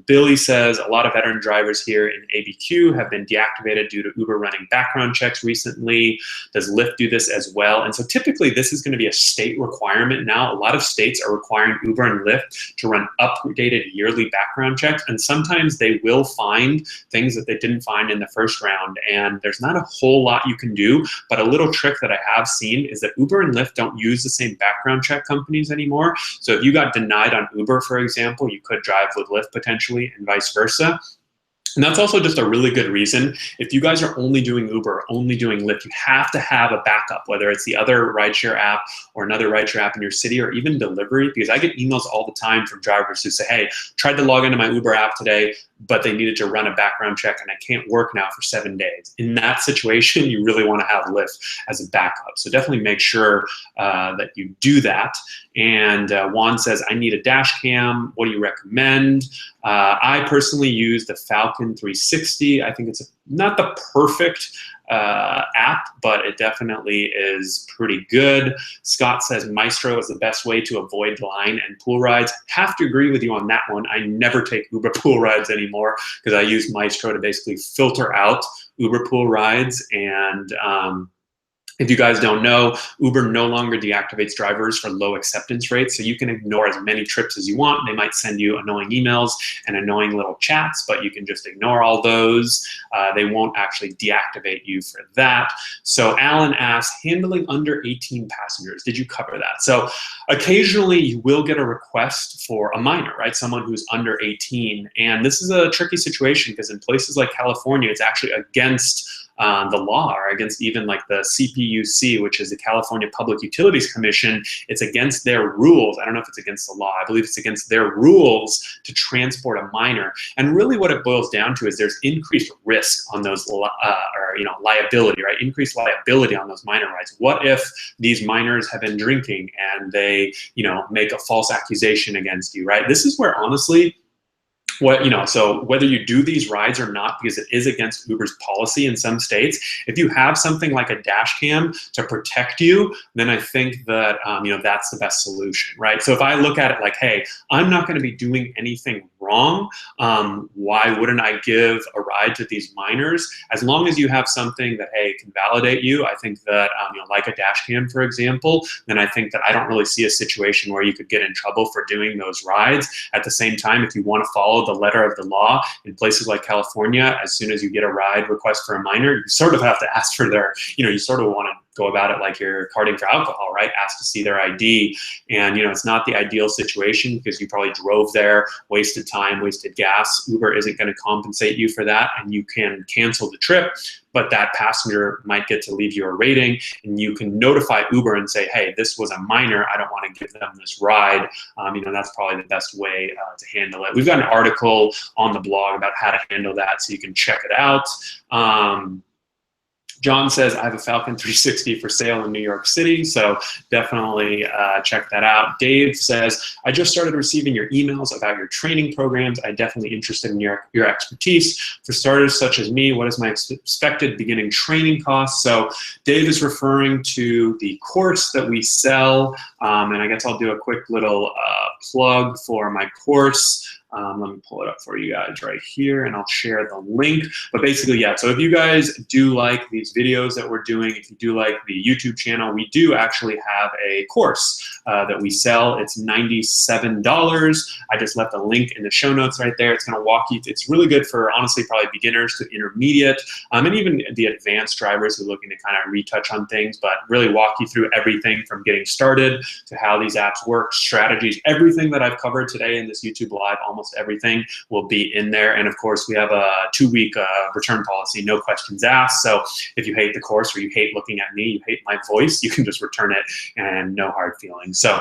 Billy says a lot of veteran drivers here in ABQ have been deactivated due to Uber running background checks recently. Does Lyft do this as well? And so typically this is going to be a state requirement now. A lot of states are requiring Uber and Lyft to run updated yearly background checks, and sometimes they will find things that they didn't find in the first round, and there's not a whole lot you can do. But a little trick that I have seen is that Uber and Lyft don't use the same background check companies anymore. So if you got denied on Uber, for example, you could drive with Lyft potentially and vice versa. And that's also just a really good reason. If you guys are only doing Uber, only doing Lyft, you have to have a backup, whether it's the other rideshare app or another rideshare app in your city or even delivery, because I get emails all the time from drivers who say, hey, tried to log into my Uber app today, but they needed to run a background check and I can't work now for 7 days. In that situation, you really want to have Lyft as a backup. So definitely make sure that you do that. And Juan says, I need a dash cam. What do you recommend? I personally use the Falcon 360. I think it's not the perfect app, but it definitely is pretty good. Scott says Maestro is the best way to avoid line and pool rides. Have to agree with you on that one. I never take Uber pool rides anymore because I use Maestro to basically filter out Uber pool rides. And if you guys don't know, Uber no longer deactivates drivers for low acceptance rates, so you can ignore as many trips as you want. They might send you annoying emails and annoying little chats, but you can just ignore all those. They won't actually deactivate you for that. So Alan asks, handling under 18 passengers, did you cover that? So occasionally you will get a request for a minor, right? Someone who's under 18, and this is a tricky situation because in places like California, it's actually against the law, or against even like the CPUC, which is the California Public Utilities Commission. It's against their rules. I don't know if it's against the law. I believe it's against their rules to transport a minor. And really what it boils down to is there's increased risk on those, liability, right? Increased liability on those minor rides. What if these minors have been drinking and they, make a false accusation against you, right? This is where honestly, so whether you do these rides or not, because it is against Uber's policy in some states, if you have something like a dash cam to protect you, then I think that, that's the best solution, right? So if I look at it like, hey, I'm not going to be doing anything wrong, why wouldn't I give a ride to these minors? As long as you have something that, hey, can validate you, I think that, like a dash cam, for example, then I think that I don't really see a situation where you could get in trouble for doing those rides. At the same time, if you want to follow the letter of the law in places like California, as soon as you get a ride request for a minor, you sort of have to ask for their, you sort of want to go about it like you're carding for alcohol, right? Ask to see their ID. And, it's not the ideal situation because you probably drove there, wasted time, wasted gas. Uber isn't going to compensate you for that, and you can cancel the trip, but that passenger might get to leave you a rating, and you can notify Uber and say, hey, this was a minor. I don't want to give them this ride. That's probably the best way to handle it. We've got an article on the blog about how to handle that, so you can check it out. John says, I have a Falcon 360 for sale in New York City, so definitely check that out. Dave says, I just started receiving your emails about your training programs. I'm definitely interested in your expertise. For starters such as me, what is my expected beginning training cost? So Dave is referring to the course that we sell, and I guess I'll do a quick little plug for my course. Let me pull it up for you guys right here, and I'll share the link. But basically, yeah, so if you guys do like these videos that we're doing, if you do like the YouTube channel, we do actually have a course that we sell. It's $97. I just left a link in the show notes right there. It's going to walk you. It's really good for, honestly, probably beginners to intermediate, and even the advanced drivers who are looking to kind of retouch on things, but really walk you through everything from getting started to how these apps work, strategies, everything that I've covered today in this YouTube Live, almost everything will be in there. And of course, we have a 2-week return policy, no questions asked. So if you hate the course or you hate looking at me, you hate my voice, you can just return it and no hard feelings. So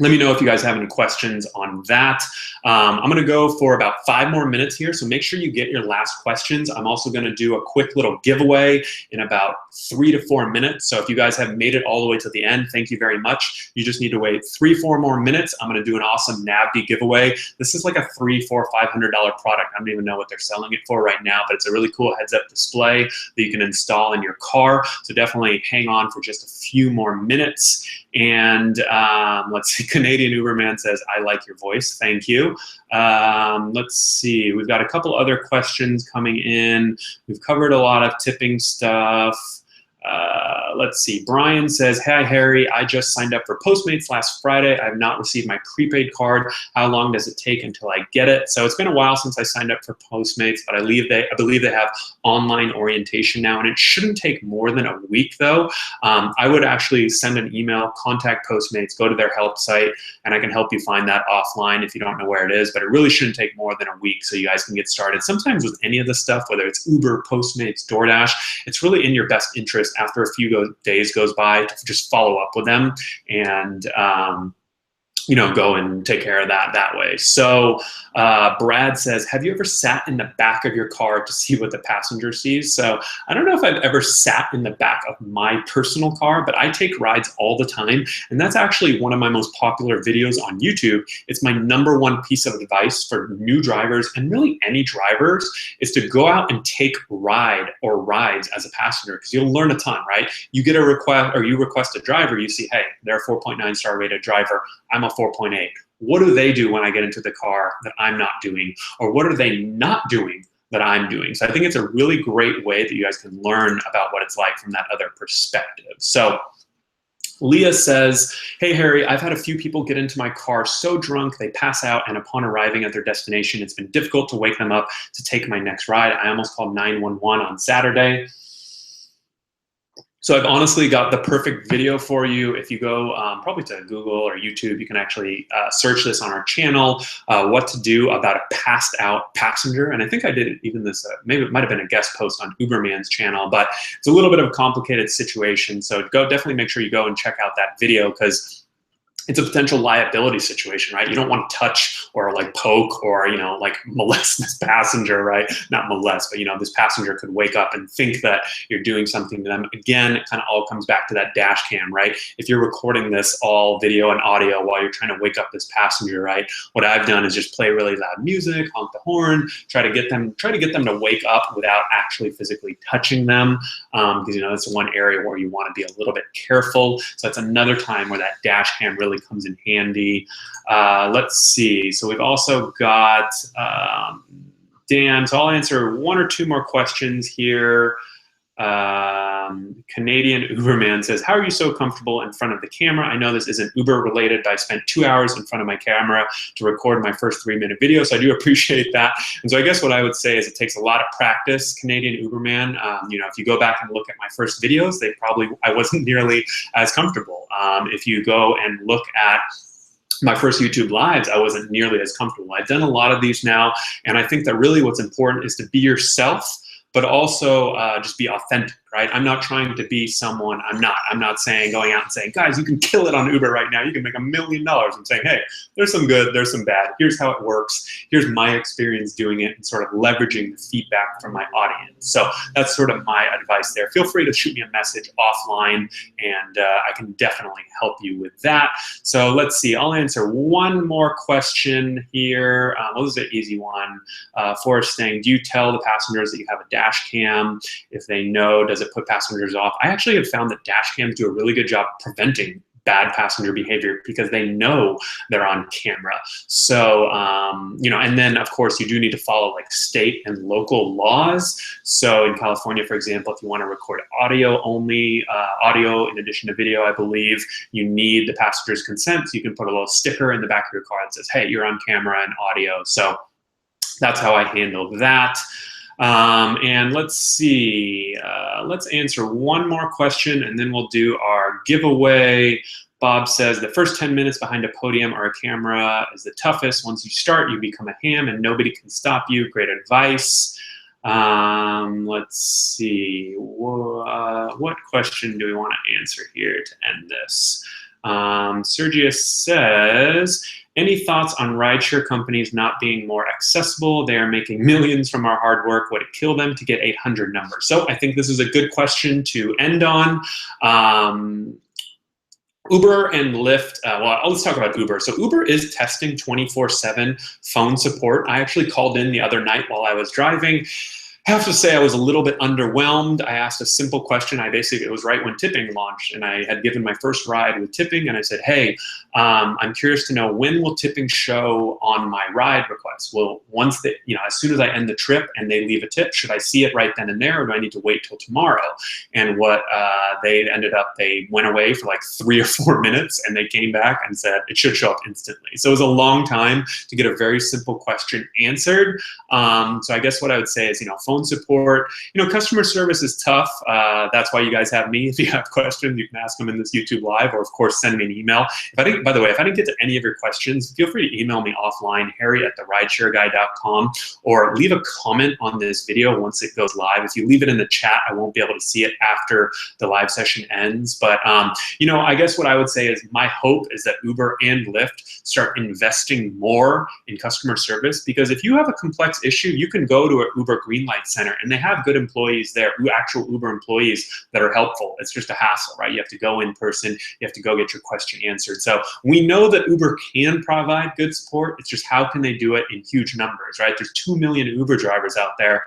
let me know if you guys have any questions on that. I'm gonna go for about 5 more minutes here, so make sure you get your last questions. I'm also gonna do a quick little giveaway in about 3 to 4 minutes. So if you guys have made it all the way to the end, thank you very much. You just need to wait 3-4 more minutes. I'm gonna do an awesome NAVD giveaway. This is like a $300, $400, $500 product. I don't even know what they're selling it for right now, but it's a really cool heads-up display that you can install in your car. So definitely hang on for just a few more minutes. And let's see, Canadian Uberman says, I like your voice, thank you. Let's see, we've got a couple other questions coming in. We've covered a lot of tipping stuff. Let's see, Brian says, hi Harry, I just signed up for Postmates last Friday. I have not received my prepaid card. How long does it take until I get it? So it's been a while since I signed up for Postmates, but I believe they have online orientation now, and it shouldn't take more than a week though. I would actually send an email, contact Postmates, go to their help site, and I can help you find that offline if you don't know where it is, but it really shouldn't take more than a week so you guys can get started. Sometimes with any of this stuff, whether it's Uber, Postmates, DoorDash, it's really in your best interest after a few days goes by to just follow up with them and you know, go and take care of that way. So Brad says, have you ever sat in the back of your car to see what the passenger sees? So I don't know if I've ever sat in the back of my personal car, but I take rides all the time. And that's actually one of my most popular videos on YouTube. It's my #1 piece of advice for new drivers and really any drivers is to go out and take rides as a passenger, because you'll learn a ton, right? You get a request, or you request a driver, you see, hey, they're a 4.9 star rated driver. I'm a 4.8. What do they do when I get into the car that I'm not doing? Or what are they not doing that I'm doing? So I think it's a really great way that you guys can learn about what it's like from that other perspective. So Leah says, hey Harry, I've had a few people get into my car so drunk they pass out, and upon arriving at their destination, it's been difficult to wake them up to take my next ride. I almost called 911 on Saturday. So I've honestly got the perfect video for you. If you go probably to Google or YouTube, you can actually search this on our channel, what to do about a passed out passenger. And I think I did even this, maybe it might've been a guest post on Uberman's channel, but it's a little bit of a complicated situation. So definitely make sure you go and check out that video, because it's a potential liability situation, right? You don't want to touch or like poke or, you know, like molest this passenger, right? Not molest, but you know, this passenger could wake up and think that you're doing something to them. Again, it kind of all comes back to that dash cam, right? If you're recording this all video and audio while you're trying to wake up this passenger, right? What I've done is just play really loud music, honk the horn, try to get them to wake up without actually physically touching them. Because you know, that's one area where you want to be a little bit careful. So that's another time where that dash cam really comes in handy. Let's see. So we've also got Dan. So I'll answer 1 or 2 more questions here. Canadian Uberman says, how are you so comfortable in front of the camera? I know this isn't Uber related, but I spent 2 hours in front of my camera to record my first 3-minute video. So I do appreciate that. And so I guess what I would say is it takes a lot of practice, Canadian Uberman. You know, if you go back and look at my first videos, I wasn't nearly as comfortable. If you go and look at my first YouTube lives, I wasn't nearly as comfortable. I've done a lot of these now, and I think that really what's important is to be yourself, but also just be authentic, right? I'm not trying to be someone I'm not. I'm not saying, going out and saying, guys, you can kill it on Uber right now. You can make $1 million. I'm saying, hey, there's some good, there's some bad. Here's how it works. Here's my experience doing it, and sort of leveraging the feedback from my audience. So that's sort of my advice there. Feel free to shoot me a message offline, and I can definitely help you with that. So let's see, I'll answer one more question here. Well, this is an easy one. Forrest saying, do you tell the passengers that you have a dash cam? If they know, does it put passengers off? I actually have found that dash cams do a really good job preventing bad passenger behavior because they know they're on camera. So, you know, and then of course you do need to follow like state and local laws. So in California, for example, if you want to record audio only, audio in addition to video, I believe you need the passenger's consent. So you can put a little sticker in the back of your car that says, hey, you're on camera and audio. So that's how I handle that. And let's see, let's answer one more question and then we'll do our giveaway. Bob says, the first 10 minutes behind a podium or a camera is the toughest. Once you start, you become a ham and nobody can stop you. Great advice. Let's see, what question do we want to answer here to end this? Sergius says, any thoughts on rideshare companies not being more accessible? They are making millions from our hard work. Would it kill them to get 800 numbers? So I think this is a good question to end on. Uber and Lyft, well, let's talk about Uber. So Uber is testing 24/7 phone support. I actually called in the other night while I was driving. I have to say I was a little bit underwhelmed. I asked a simple question. It was right when tipping launched, and I had given my first ride with tipping, and I said, hey, I'm curious to know, when will tipping show on my ride request? Well, once they, you know, as soon as I end the trip and they leave a tip, should I see it right then and there, or do I need to wait till tomorrow? And what they ended up, they went away for like 3 or 4 minutes, and they came back and said it should show up instantly. So it was a long time to get a very simple question answered. So I guess what I would say is, you know, phone support, you know, customer service is tough. That's why you guys have me. If you have questions, you can ask them in this YouTube live, or of course send me an email. By the way, if I didn't get to any of your questions, feel free to email me offline, harry@therideshareguy.com, or leave a comment on this video once it goes live. If you leave it in the chat, I won't be able to see it after the live session ends. But you know, I guess what I would say is my hope is that Uber and Lyft start investing more in customer service, because if you have a complex issue, you can go to an Uber green light center, and they have good employees there, actual Uber employees that are helpful. It's just a hassle, right? You have to go in person, you have to go get your question answered. So we know that Uber can provide good support. It's just how can they do it in huge numbers, right? There's 2 million Uber drivers out there.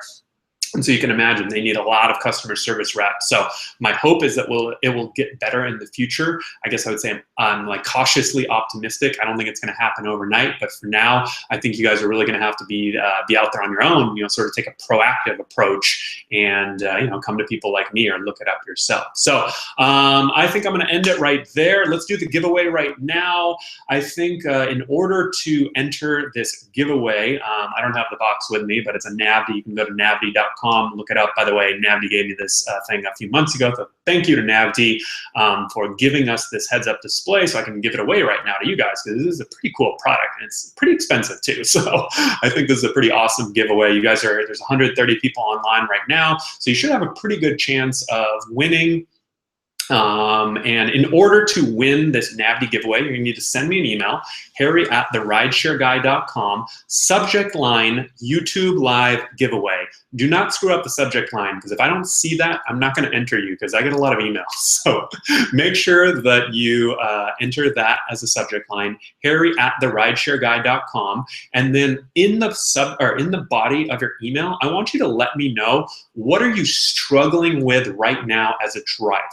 And so you can imagine they need a lot of customer service reps. So my hope is that it will get better in the future. I guess I would say I'm like cautiously optimistic. I don't think it's going to happen overnight, but for now, I think you guys are really going to have to be out there on your own. You know, sort of take a proactive approach, and you know, come to people like me or look it up yourself. So I think I'm going to end it right there. Let's do the giveaway right now. I think in order to enter this giveaway, I don't have the box with me, but it's a Navdi. You can go to navdi.com. Look it up. By the way, Navdi gave me this thing a few months ago. So thank you to Navdi for giving us this heads-up display so I can give it away right now to you guys, because this is a pretty cool product, and it's pretty expensive too. So I think this is a pretty awesome giveaway. You guys there's 130 people online right now, so you should have a pretty good chance of winning. And in order to win this Navdi giveaway, you're gonna need to send me an email, harry@therideshareguy.com, subject line, YouTube live giveaway. Do not screw up the subject line, because if I don't see that, I'm not gonna enter you, because I get a lot of emails. So make sure that you enter that as a subject line, harry@therideshareguy.com, and then in the body of your email, I want you to let me know, what are you struggling with right now as a driver?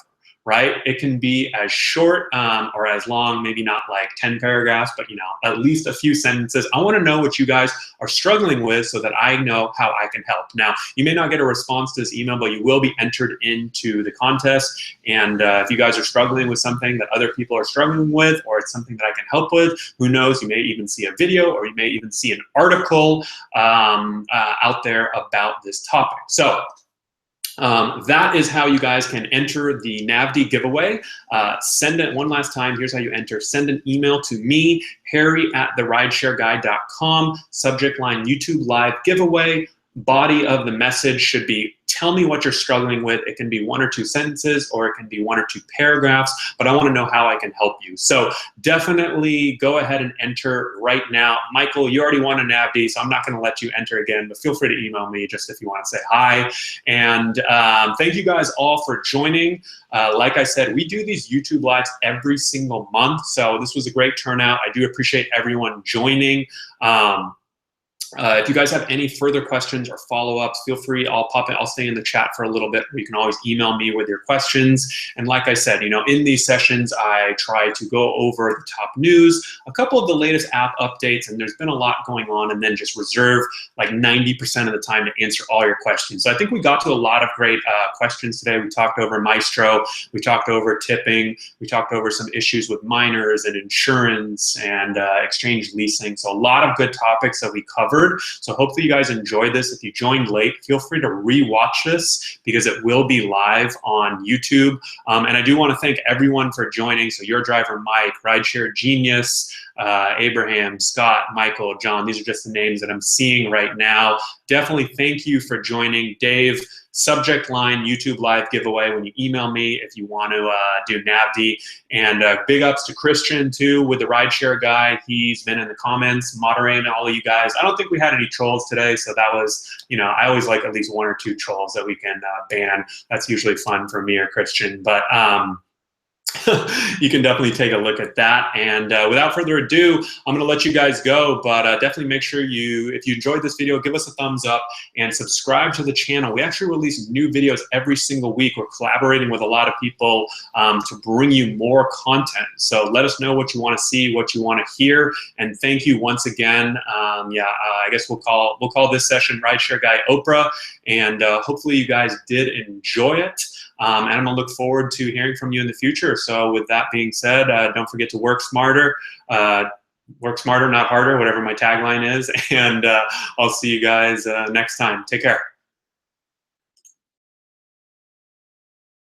Right? It can be as short or as long, maybe not like 10 paragraphs, but you know, at least a few sentences. I want to know what you guys are struggling with so that I know how I can help. Now, you may not get a response to this email, but you will be entered into the contest. And if you guys are struggling with something that other people are struggling with, or it's something that I can help with, who knows, you may even see a video, or you may even see an article out there about this topic. So that is how you guys can enter the Navdi giveaway. Send it one last time. Here's how you enter. Send an email to me, harry@therideshareguy.com, subject line YouTube live giveaway. body of the message should be, tell me what you're struggling with. It can be 1 or 2 sentences, or it can be 1 or 2 paragraphs, but I want to know how I can help you. So definitely go ahead and enter right now. Michael, you already won a NAVD, so I'm not going to let you enter again, but feel free to email me just if you want to say hi. And thank you guys all for joining. Like I said, we do these YouTube Lives every single month, so this was a great turnout. I do appreciate everyone joining. If you guys have any further questions or follow-ups, feel free. I'll stay in the chat for a little bit, or you can always email me with your questions. And like I said, in these sessions, I try to go over the top news, a couple of the latest app updates, and there's been a lot going on, and then just reserve like 90% of the time to answer all your questions. So I think we got to a lot of great questions today. We talked over Maestro, we talked over tipping, we talked over some issues with minors and insurance and exchange leasing. So a lot of good topics that we covered. So hopefully you guys enjoyed this. If you joined late, feel free to rewatch this because it will be live on YouTube. And I do want to thank everyone for joining. So Your Driver Mike, Rideshare Genius, Abraham, Scott, Michael, John. These are just the names that I'm seeing right now. Definitely thank you for joining. Dave, subject line YouTube Live giveaway when you email me if you want to do NAVD. And big ups to Christian too with the Rideshare guy. He's been in the comments moderating all of you guys. I don't think we had any trolls today, so that was, I always like at least 1 or 2 trolls that we can ban. That's usually fun for me or Christian. But you can definitely take a look at that. And without further ado, I'm going to let you guys go, but definitely make sure if you enjoyed this video, give us a thumbs up and subscribe to the channel. We actually release new videos every single week. We're collaborating with a lot of people to bring you more content. So let us know what you want to see, what you want to hear. And thank you once again. I guess we'll call this session Rideshare Guy Oprah. And hopefully you guys did enjoy it. And I'm going to look forward to hearing from you in the future. So with that being said, don't forget to work smarter, not harder, whatever my tagline is. And I'll see you guys next time. Take care.